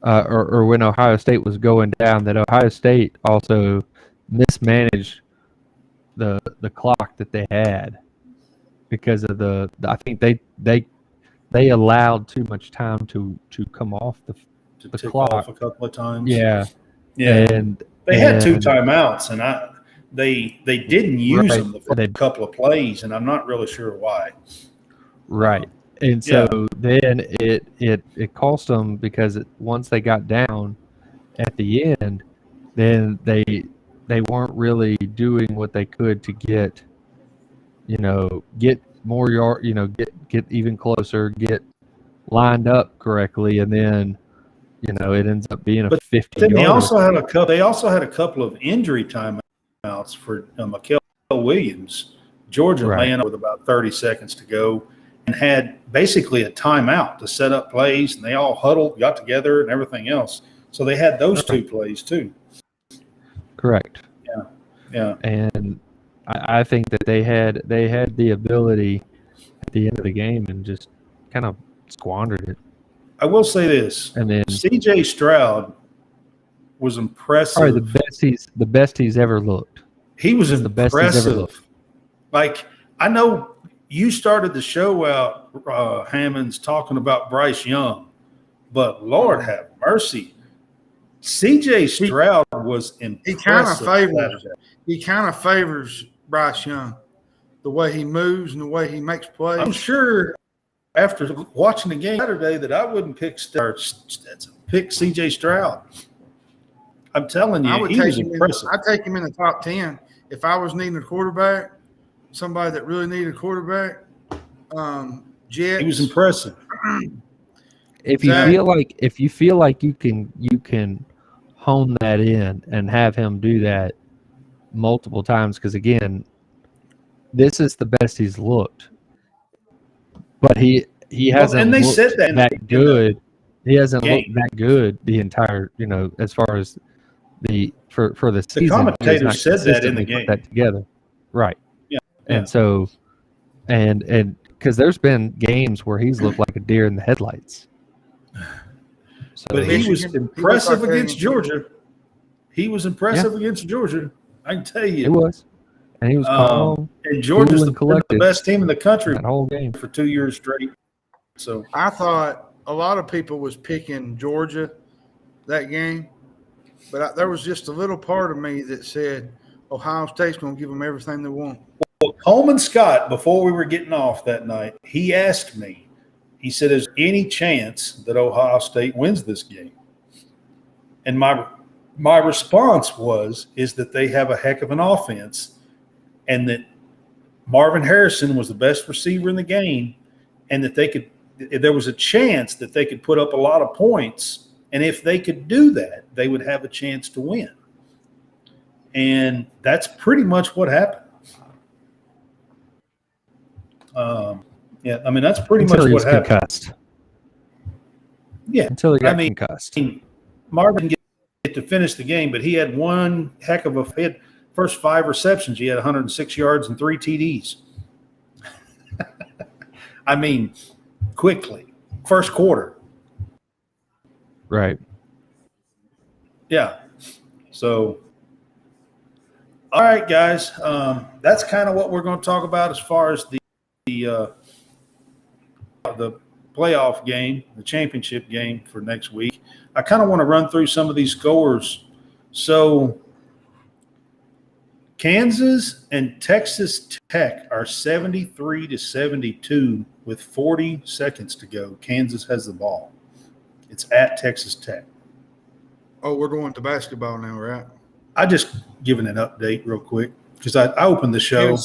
Or when Ohio State was going down, that Ohio State also mismanaged the clock that they had because of I think they allowed too much time to come off the clock off a couple of times. Yeah. And they had 2 timeouts, and they didn't use them for a couple of plays, and I'm not really sure why. Right. And so then it cost them because once they got down at the end, then they weren't really doing what they could to get more yard, get even closer, get lined up correctly, and then it ends up being a 50. Then they also had a couple of injury timeouts for Mikael Williams. Georgia ran with about 30 seconds to go and had basically a timeout to set up plays, and they all huddled, got together, and everything else. So they had those 2 plays too. Correct. Yeah. And I think that they had the ability at the end of the game and just kind of squandered it. I will say this: and then C.J. Stroud was impressive. Probably the best he's ever looked. He was impressive. The best he's ever looked. Like, I know you started the show out, Hammonds, talking about Bryce Young, but Lord have mercy, C.J. Stroud was impressive. He kind of favors Bryce Young, the way he moves and the way he makes plays. I'm sure after watching the game Saturday that I wouldn't pick C.J. Stroud. I'm telling you, he was impressive. I'd take him in the top 10 if I was needing a quarterback. Somebody that really needed a quarterback. Jets. He was impressive. If you feel like you can hone that in and have him do that multiple times, because again, this is the best he's looked. But he hasn't. And they looked said that good. He hasn't looked that good the entire, as far as for the season. The commentator said that in the game. That together, right? Yeah. And so, and because there's been games where he's looked like a deer in the headlights. So, But he was Michigan, impressive he looked like against Georgia. He was impressive against Georgia. I can tell you. it was. And he was calm. And Georgia's and the collected best team in the country that whole game. for 2 years straight. So I thought a lot of people was picking Georgia that game, but there was just a little part of me that said Ohio State's going to give them everything they want. Well, Coleman Scott, before we were getting off that night, he asked me, he said, is there any chance that Ohio State wins this game? And my response is that they have a heck of an offense and that Marvin Harrison was the best receiver in the game and that there was a chance that they could put up a lot of points. And if they could do that, they would have a chance to win. And that's pretty much what happened. That's pretty Until much what happened. Concussed. Yeah. Until he got concussed. Marvin didn't get to finish the game, but he had one heck of he had first 5 receptions. He had 106 yards and 3 TDs. Quickly. First quarter. Right. Yeah. So, all right, guys. That's kind of what we're going to talk about as far as the playoff game, the championship game for next week. I kind of want to run through some of these scores. So, Kansas and Texas Tech are 73-72 with 40 seconds to go. Kansas has the ball. It's at Texas Tech. Oh, we're going to basketball now, right? I just giving an update real quick because I opened the show.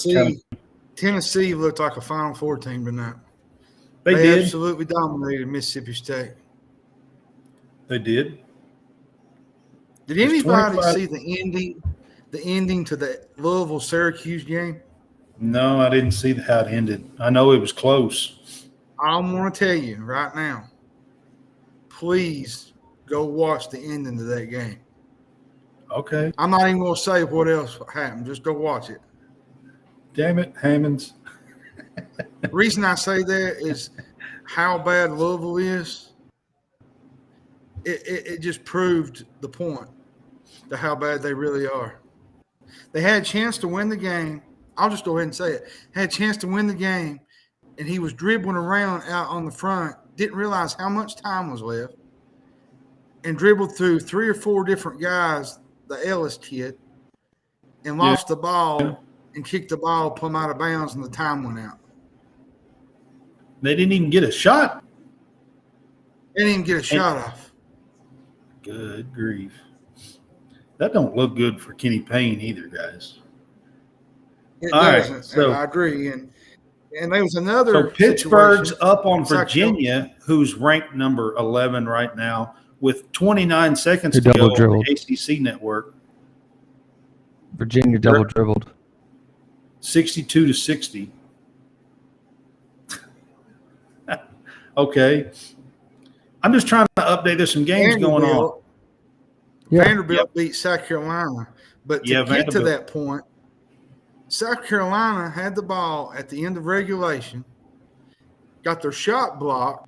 Tennessee looked like a Final Four team tonight. They did. Absolutely dominated Mississippi State. They did. Did anybody see the ending to the Louisville-Syracuse game? No, I didn't see how it ended. I know it was close. I want to tell you right now, please go watch the ending of that game. Okay. I'm not even going to say what else happened. Just go watch it. Damn it, Hammonds. The reason I say that is how bad Louisville is. It just proved the point to how bad they really are. They had a chance to win the game. I'll just go ahead and say it. Had a chance to win the game, and he was dribbling around out on the front, didn't realize how much time was left, and dribbled through 3 or 4 different guys, the Ellis kid, and lost the ball and kicked the ball plumb out of bounds, and the time went out. They didn't even get a shot. They didn't even get a shot off. Good grief. That don't look good for Kenny Payne either, guys. It All doesn't. right, so I agree. And there was another. So Pittsburgh's situation. up on Virginia, who's ranked number 11 right now, with 29 seconds to go on the ACC network. Virginia double dribbled. 62-60. Okay. I'm just trying to update. There's some games going on. Vanderbilt beat South Carolina. But to get to that point, South Carolina had the ball at the end of regulation, got their shot blocked.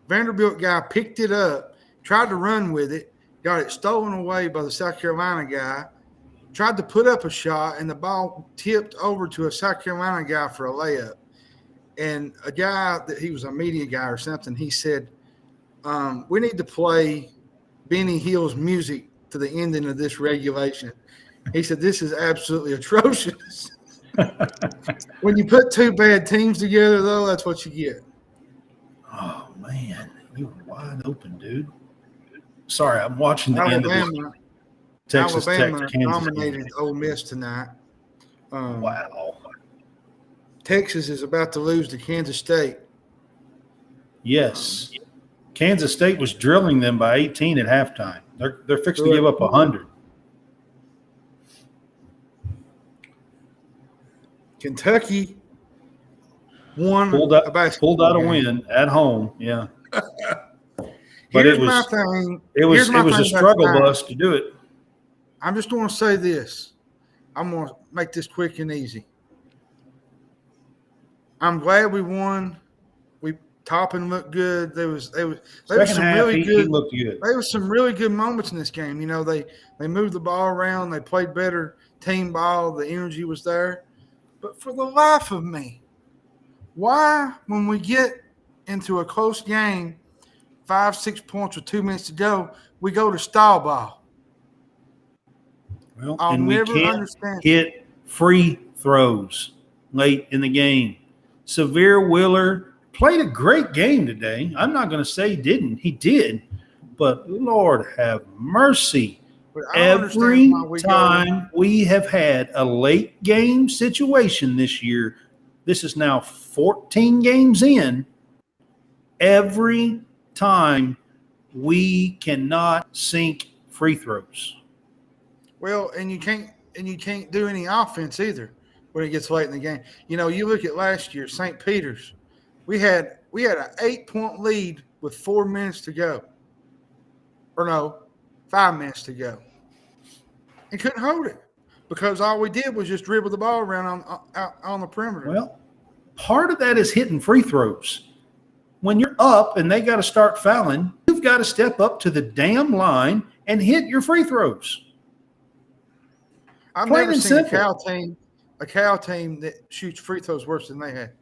Vanderbilt guy picked it up, tried to run with it, got it stolen away by the South Carolina guy, tried to put up a shot, and the ball tipped over to a South Carolina guy for a layup. And a guy that he was a media guy or something, he said, we need to play Benny Hill's music to the ending of this regulation. He said, this is absolutely atrocious. When you put 2 bad teams together, though, that's what you get. Oh, man. You were wide open, dude. Sorry, I'm watching the end of this. Texas Tech, Kansas dominated Ole Miss tonight. Wow. Texas is about to lose to Kansas State. Yes. Kansas State was drilling them by 18 at halftime. They're fixing to give up 100. Kentucky won pulled out a win at home, yeah. But it was a struggle bus to do it. I'm just going to say this. I'm going to make this quick and easy. I'm glad we won. Toppin looked good. There was Second some half, really he good. looked good. There was some really good moments in this game. They moved the ball around. They played better team ball. The energy was there. But for the life of me, why, when we get into a close game, 5-6 points with 2 minutes to go, we go to style ball? Well, I'll and we never can't understand. hit free throws late in the game. Severe Wheeler played a great game today. I'm not going to say he didn't. He did. But Lord have mercy. But I don't Every understand why time we have had a late game situation this year, this is now 14 games in, every time we cannot sink free throws. Well, and you can't do any offense either when it gets late in the game. You look at last year, St. Peter's. We had an 8-point lead with 4 minutes to go. Or no, 5 minutes to go. And couldn't hold it because all we did was just dribble the ball around on the perimeter. Well, part of that is hitting free throws. When you're up and they got to start fouling, you've got to step up to the damn line and hit your free throws. I've Plain never and seen simple. a Cal team that shoots free throws worse than they had.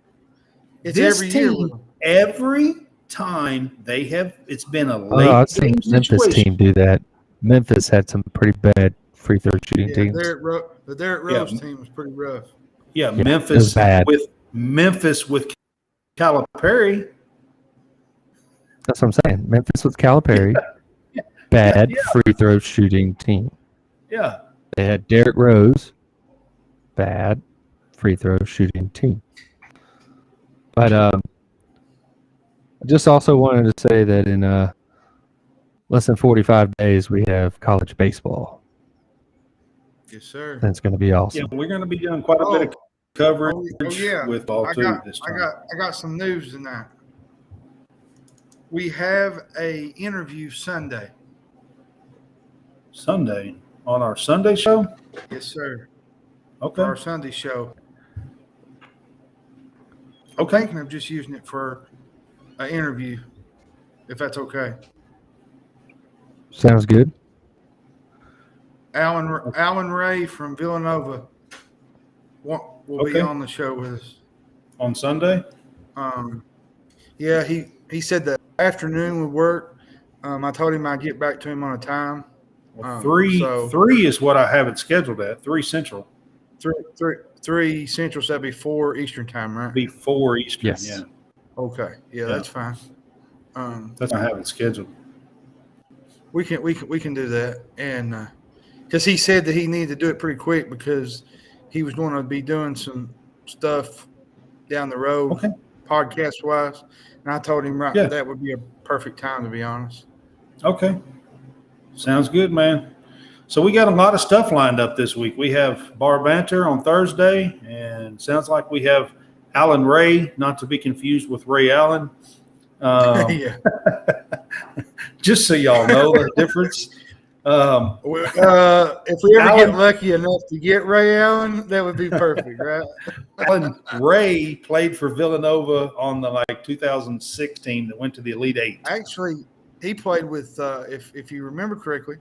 It's This every year team, with them. every time they have, it's been a late I've seen game Memphis situation. team do that. Memphis had some pretty bad free throw shooting teams. The Derrick Rose team was pretty rough. Yeah, it was Memphis bad. with Calipari. That's what I'm saying. Memphis with Calipari, bad free throw shooting team. Yeah. They had Derrick Rose, bad free throw shooting team. But I just also wanted to say that in less than 45 days, we have college baseball. Yes, sir. That's going to be awesome. Yeah, we're going to be doing quite a bit of coverage yeah. with ball too this time. I got some news tonight. We have a interview Sunday. Sunday on our Sunday show? Yes, sir. Okay. For our Sunday show. Okay. I'm thinking of just using it for an interview, if that's okay. Sounds good. Alan Ray from Villanova will be on the show with us. On Sunday? Yeah, he said that afternoon would work. I told him I'd get back to him on a time. Well, three is what I have it scheduled at. 3 Central. 3 Central, so that'd be 4 Eastern time, right? Be 4 Eastern. Yes. Yeah. Okay. Yeah, that's fine. That's how I have it scheduled. We can do that, and because he said that he needed to do it pretty quick because he was going to be doing some stuff down the road, podcast wise, and I told him that would be a perfect time, to be honest. Okay. Sounds good, man. So we got a lot of stuff lined up this week. We have Bar Banter on Thursday, and sounds like we have Alan Ray, not to be confused with Ray Allen. Yeah. Just so y'all know the difference. If we ever get lucky enough to get Ray Allen, that would be perfect, right? Alan Ray played for Villanova on the 2016 that went to the Elite Eight. Actually, he played with, if you remember correctly,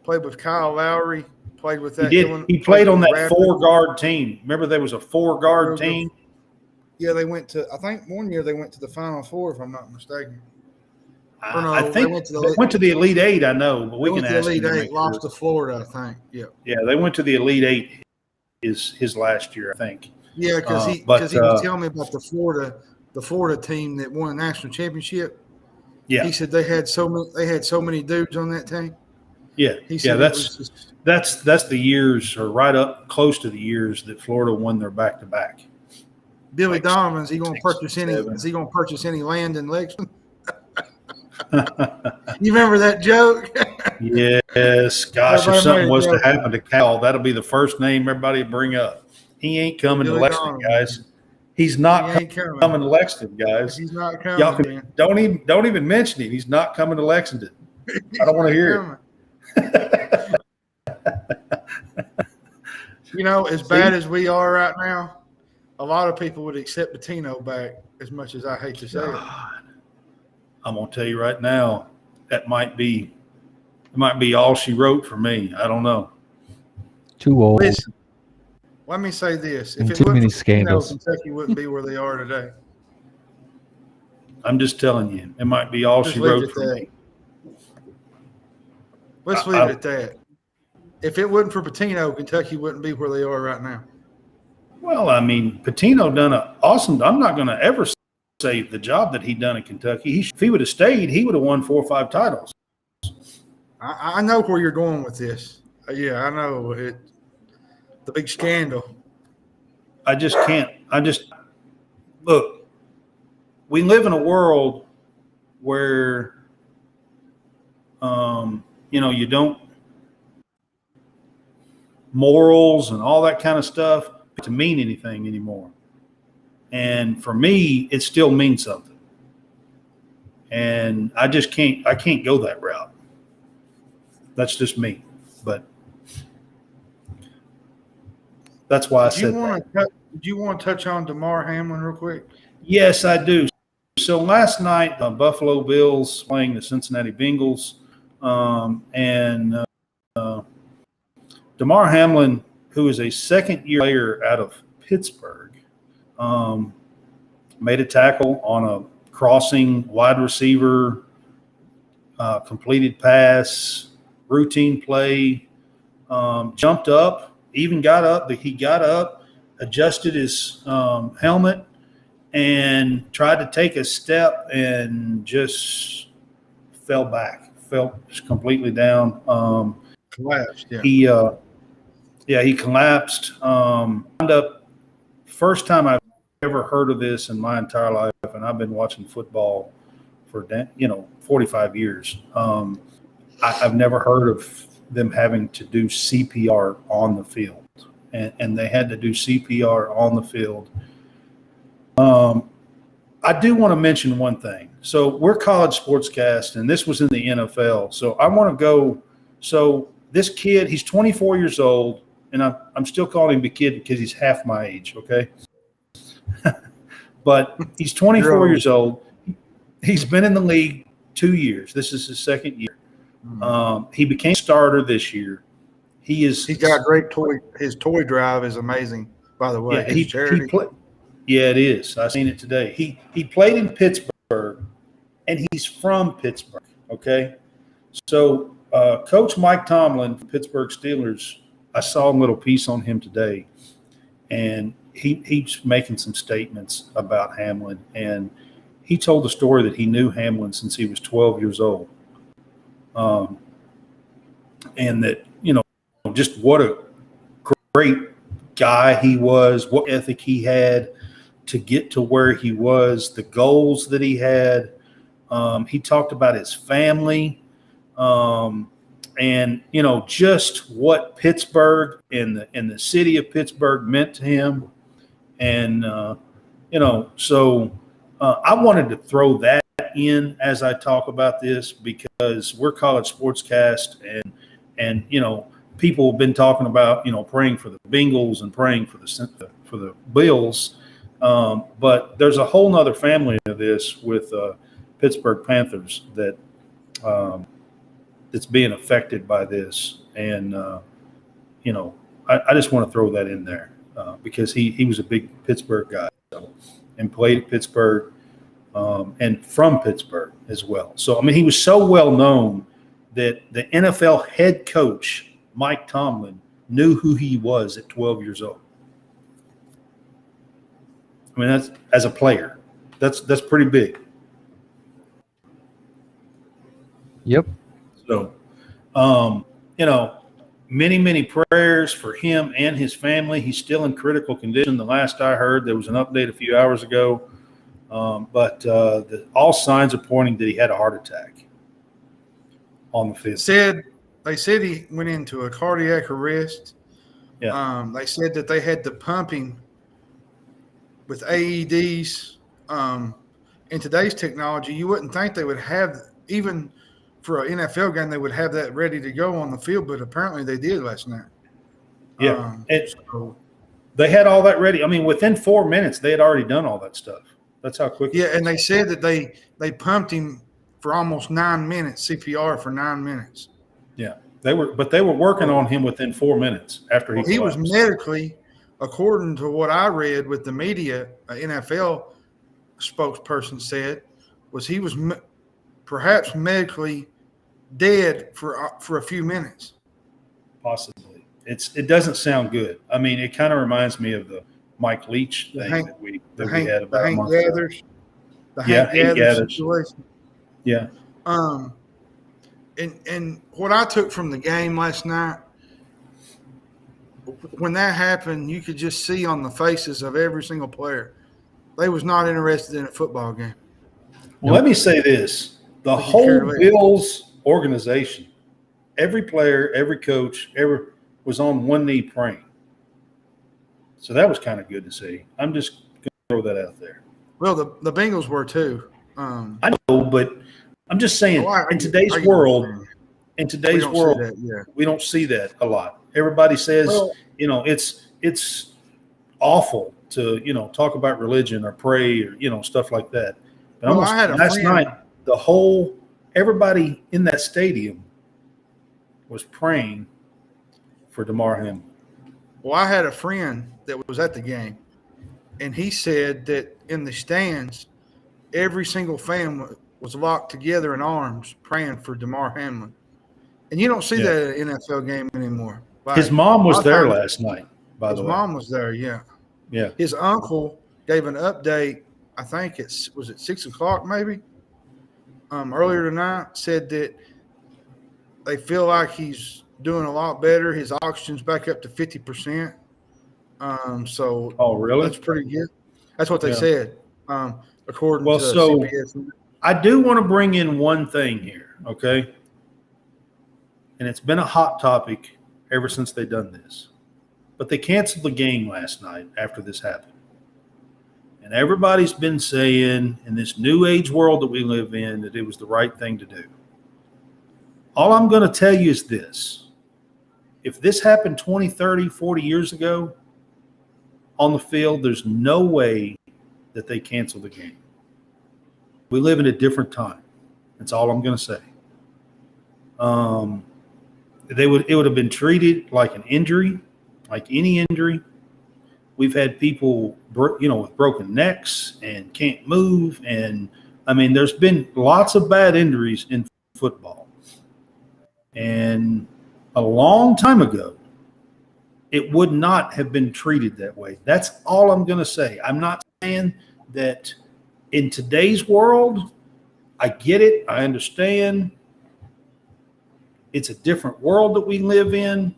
played with Kyle Lowry, played with that. He played on that 4-guard team. Remember, there was a 4-guard team? Yeah, they went to, I think one year they went to the Final Four, if I'm not mistaken. I think they went to the Elite Eight, I know, but we can ask him. Elite Eight, lost to Florida, I think. Yeah. Yeah, they went to the Elite Eight his last year, I think. Yeah, because he was telling me about the Florida team that won a national championship. Yeah. He said they had so many dudes on that team. Yeah. He said that's the years, or right up close to the years that Florida won their back-to-back. Billy Donovan, is he going to purchase any land in Lexington? You remember that joke? Yes. Gosh, if something was to happen to Cal, that'll be the first name everybody bring up. He ain't coming to Lexington, guys. He's not coming to Lexington, guys. He's not coming. Y'all don't even mention it. He's not coming to Lexington. I don't want to hear it. As bad as we are right now, a lot of people would accept Patino back, as much as I hate to say it. I'm gonna tell you right now, that might be all she wrote for me. I don't know. Too old. Listen, let me say this: if And it too wasn't many for Patino, scandals. Kentucky wouldn't be where they are today. I'm just telling you, it might be all Just she leave wrote it for at me. Let's leave it at that. If it wasn't for Patino, Kentucky wouldn't be where they are right now. Well, I mean, Patino done an awesome. I'm not going to ever say the job that he done in Kentucky. If he would have stayed, he would have won 4 or 5 titles. I know where you're going with this. Yeah, I know it. The big scandal. I just can't. Look. We live in a world where, you don't morals and all that kind of stuff to mean anything anymore. And for me, it still means something. And I can't go that route. That's just me. But that's why I said that. Did you want to touch on DeMar Hamlin real quick? Yes, I do. So last night, Buffalo Bills playing the Cincinnati Bengals. And DeMar Hamlin, who is a second-year player out of Pittsburgh, made a tackle on a crossing wide receiver, completed pass, routine play, jumped up, even got up. He got up, adjusted his helmet, and tried to take a step and just fell completely down. Collapsed, yeah. He collapsed. Wound up, first time I've ever heard of this in my entire life, and I've been watching football for 45 years. I've never heard of them having to do CPR on the field, and they had to do CPR on the field. I do want to mention one thing. So we're College SportsCast, and this was in the NFL. So I want to go. So this kid, he's 24 years old, and I'm still calling him a kid because he's half my age, okay? But he's 24 years old. He's been in the league 2 years. This is his second year. He became starter this year. He's got a great toy. His toy drive is amazing, by the way. Yeah, yeah, it is. I seen it today. He played in Pittsburgh, and he's from Pittsburgh, okay? So Coach Mike Tomlin, Pittsburgh Steelers, I saw a little piece on him today, and he's making some statements about Hamlin, and he told the story that he knew Hamlin since he was 12 years old, and that, just what a great guy he was, what ethic he had to get to where he was, the goals that he had. He talked about his family, and just what Pittsburgh and the city of Pittsburgh meant to him. And so I wanted to throw that in as I talk about this, because we're College SportsCast, and people have been talking about praying for the Bengals and praying for the Bills, but there's a whole nother family of this with Pittsburgh Panthers that that's being affected by this, and I just want to throw that in there because he was a big Pittsburgh guy, and played at Pittsburgh, and from Pittsburgh as well. So I mean, he was so well known that the NFL head coach Mike Tomlin knew who he was at 12 years old. I mean, that's, as a player, that's pretty big. Yep. So, many prayers for him and his family. He's still in critical condition. The last I heard, there was an update a few hours ago, but all signs are pointing that he had a heart attack on the field. They said he went into a cardiac arrest. Yeah. They said that they had to pump him with AEDs. In today's technology, you wouldn't think they would have, even for an NFL game, they would have that ready to go on the field, but apparently they did last night. Yeah. They had all that ready. I mean, within 4 minutes, they had already done all that stuff. That's how quick. Yeah, and they said that they pumped him for almost 9 minutes, CPR for 9 minutes. Yeah, they were working on him within 4 minutes after he was medically, according to what I read with the media, NFL spokesperson said, he was perhaps medically dead for a few minutes. Possibly. It doesn't sound good. I mean, it kind of reminds me of the Mike Leach thing that we had about a month ago. The Hank Gathers situation. Yeah. And what I took from the game last night, when that happened, you could just see on the faces of every single player, they was not interested in a football game. Well, let me say this. The whole Bills organization, every player, every coach, was on one knee praying. So that was kind of good to see. I'm just going to throw that out there. Well, the Bengals were too. I know, but I'm just saying, in today's world, we don't see that a lot. Everybody says, it's awful to, talk about religion or pray or, stuff like that. But last night, everybody in that stadium was praying for Damar Hamlin. Well, I had a friend that was at the game, and he said that in the stands, every single fan was locked together in arms praying for Damar Hamlin. And you don't see that at an NFL game anymore. His mom was there last night, by the way. His mom was there, yeah. Yeah. His uncle gave an update, I think was it 6 o'clock maybe, earlier tonight, said that they feel like he's doing a lot better. His oxygen's back up to 50%. Oh, really? That's pretty good. That's what they said, according to CBS. I do want to bring in one thing here, okay? And it's been a hot topic ever since they've done this. But they canceled the game last night after this happened. And everybody's been saying in this new age world that we live in that it was the right thing to do. All I'm going to tell you is this. If this happened 20, 30, 40 years ago on the field, there's no way that they cancel the game. We live in a different time. That's all I'm going to say. It would have been treated like an injury, like any injury. We've had people, with broken necks and can't move. And, I mean, there's been lots of bad injuries in football. And a long time ago, it would not have been treated that way. That's all I'm going to say. I'm not saying that in today's world, I get it. I understand. It's a different world that we live in.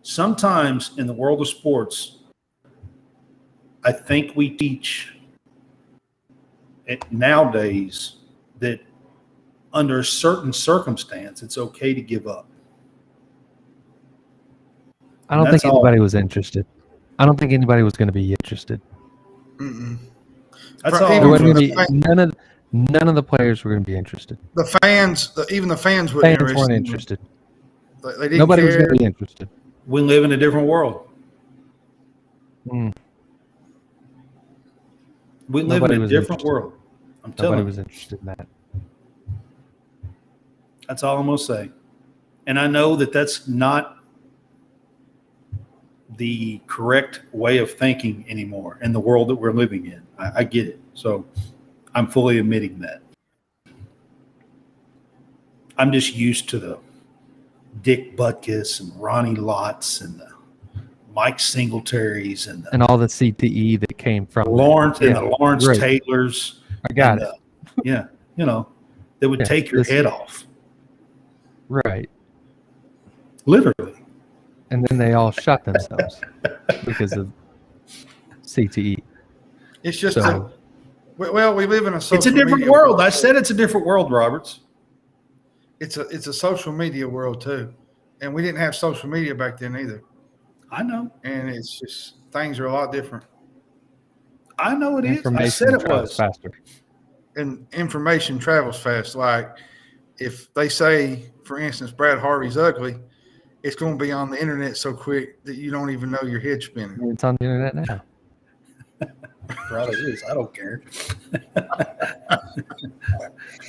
Sometimes in the world of sports, I think we teach it nowadays that under a certain circumstance, it's okay to give up. I don't think anybody was interested. I don't think anybody was going to be interested. Mm-mm. That's all. None of the players were going to be interested. The fans, even the fans weren't interested. They didn't Nobody care. was going to be interested. We live in a different world. Mm. We live in a different world. I'm telling you. Nobody was interested in that. That's all I'm going to say. And I know that that's not the correct way of thinking anymore in the world that we're living in. I get it. So I'm fully admitting that. I'm just used to the Dick Butkus and Ronnie Lott's and the Mike Singletary's and all the CTE that came from Lawrence that. And the Lawrence Right. Taylors. I got it. That would take your head off. Right. Literally. And then they all shot themselves because of CTE. It's just we live in a social It's a different media world. I said it's a different world, Roberts. It's a social media world too. And we didn't have social media back then either. I know. And it's just things are a lot different. I know it is. I said it was faster. And information travels fast. Like if they say, for instance, Brad Harvey's ugly, it's going to be on the internet so quick that you don't even know your head spinning. It's on the internet now. Probably is. I don't care.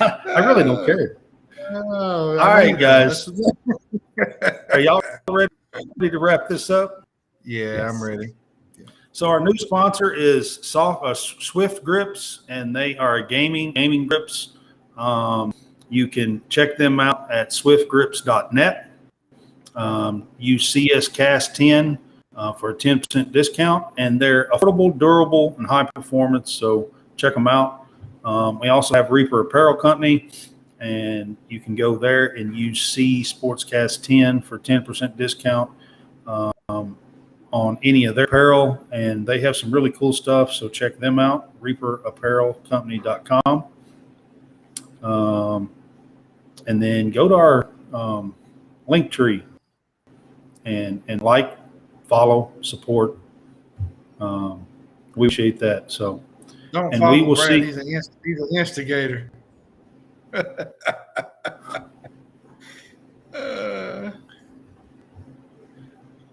I really don't care. Oh, All right, guys. Are y'all ready to wrap this up? Yeah, Yes. I'm ready. So our new sponsor is Swift Grips, and they are gaming grips. You can check them out at swiftgrips.net. Use CSCast10 for a 10% discount, and they're affordable, durable, and high performance. So check them out. We also have Reaper Apparel Company, and you can go there and use SportsCast10 for 10% discount on any of their apparel, and they have some really cool stuff. So check them out, reaperapparelcompany.com. And then go to our link tree and like, follow, support. We appreciate that. So, Don't and follow we will Brad. see. He's an instigator.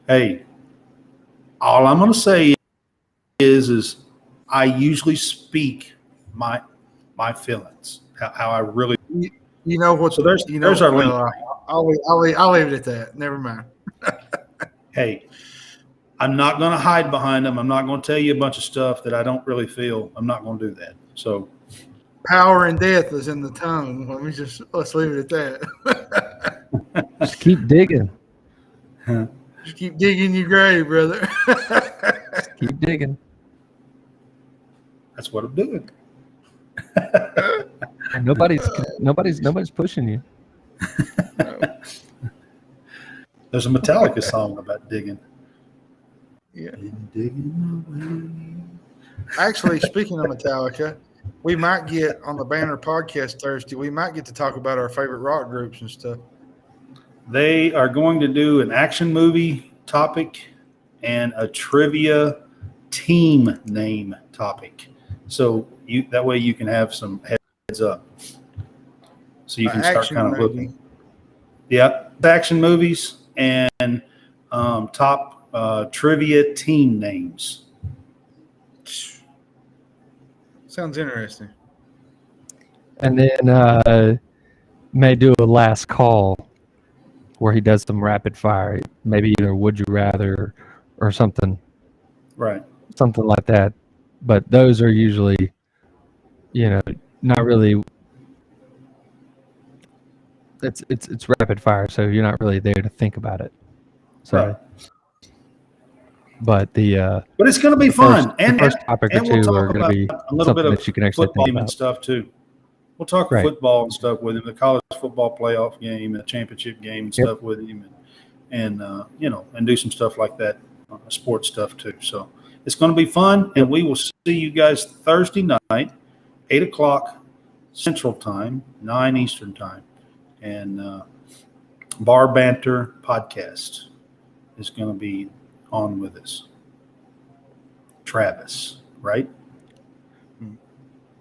Hey, all I'm going to say is I usually speak my feelings, how I really. You know what? So there's our link. I'll leave it at that. Never mind. Hey, I'm not going to hide behind them. I'm not going to tell you a bunch of stuff that I don't really feel. I'm not going to do that. So Power and death is in the tongue. Let's leave it at that. Just keep digging. Just keep digging your grave, brother. Keep digging. that's what I'm doing. And nobody's pushing you. There's a Metallica song about digging. Yeah. Digging Actually, speaking of Metallica, we might get on the Banner podcast Thursday. We might get to talk about our favorite rock groups and stuff. They are going to do an action movie topic and a trivia team name topic. So that way you can have some heads up. So you can start kind of looking. Yeah, action movies and top trivia team names. Sounds interesting. And then may do a last call where he does some rapid fire, maybe either would you rather or something. Right. Something like that. But those are usually, not really. It's rapid fire, so you're not really there to think about it. So, right. But but it's going to be fun, the first topic or we'll two are talk going to be a little bit of that you can actually football think about. And stuff too. We'll talk Right. football and stuff with him, the college football playoff game, and the championship game and stuff with him, and and do some stuff like that, sports stuff too. So it's going to be fun, and we will see you guys Thursday night, 8:00 Central Time, 9 Eastern Time, and Bar Banter Podcast is going to be on with us. Travis, right?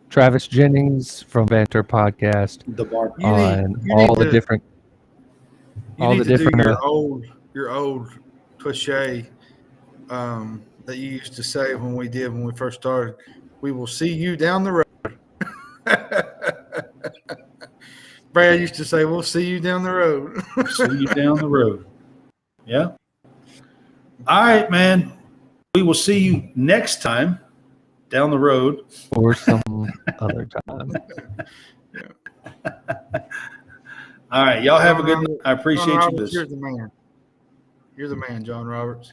Travis Jennings from Banter Podcast The bar. on all the different. You need to do your old cliche that you used to say when we first started. We will see you down the road. Brad used to say, "We'll see you down the road." See you down the road. Yeah. All right, man. We will see you next time down the road. Or some other time. All right. Y'all have a good night. I appreciate John you. Roberts, you're the man. You're the man, John Roberts.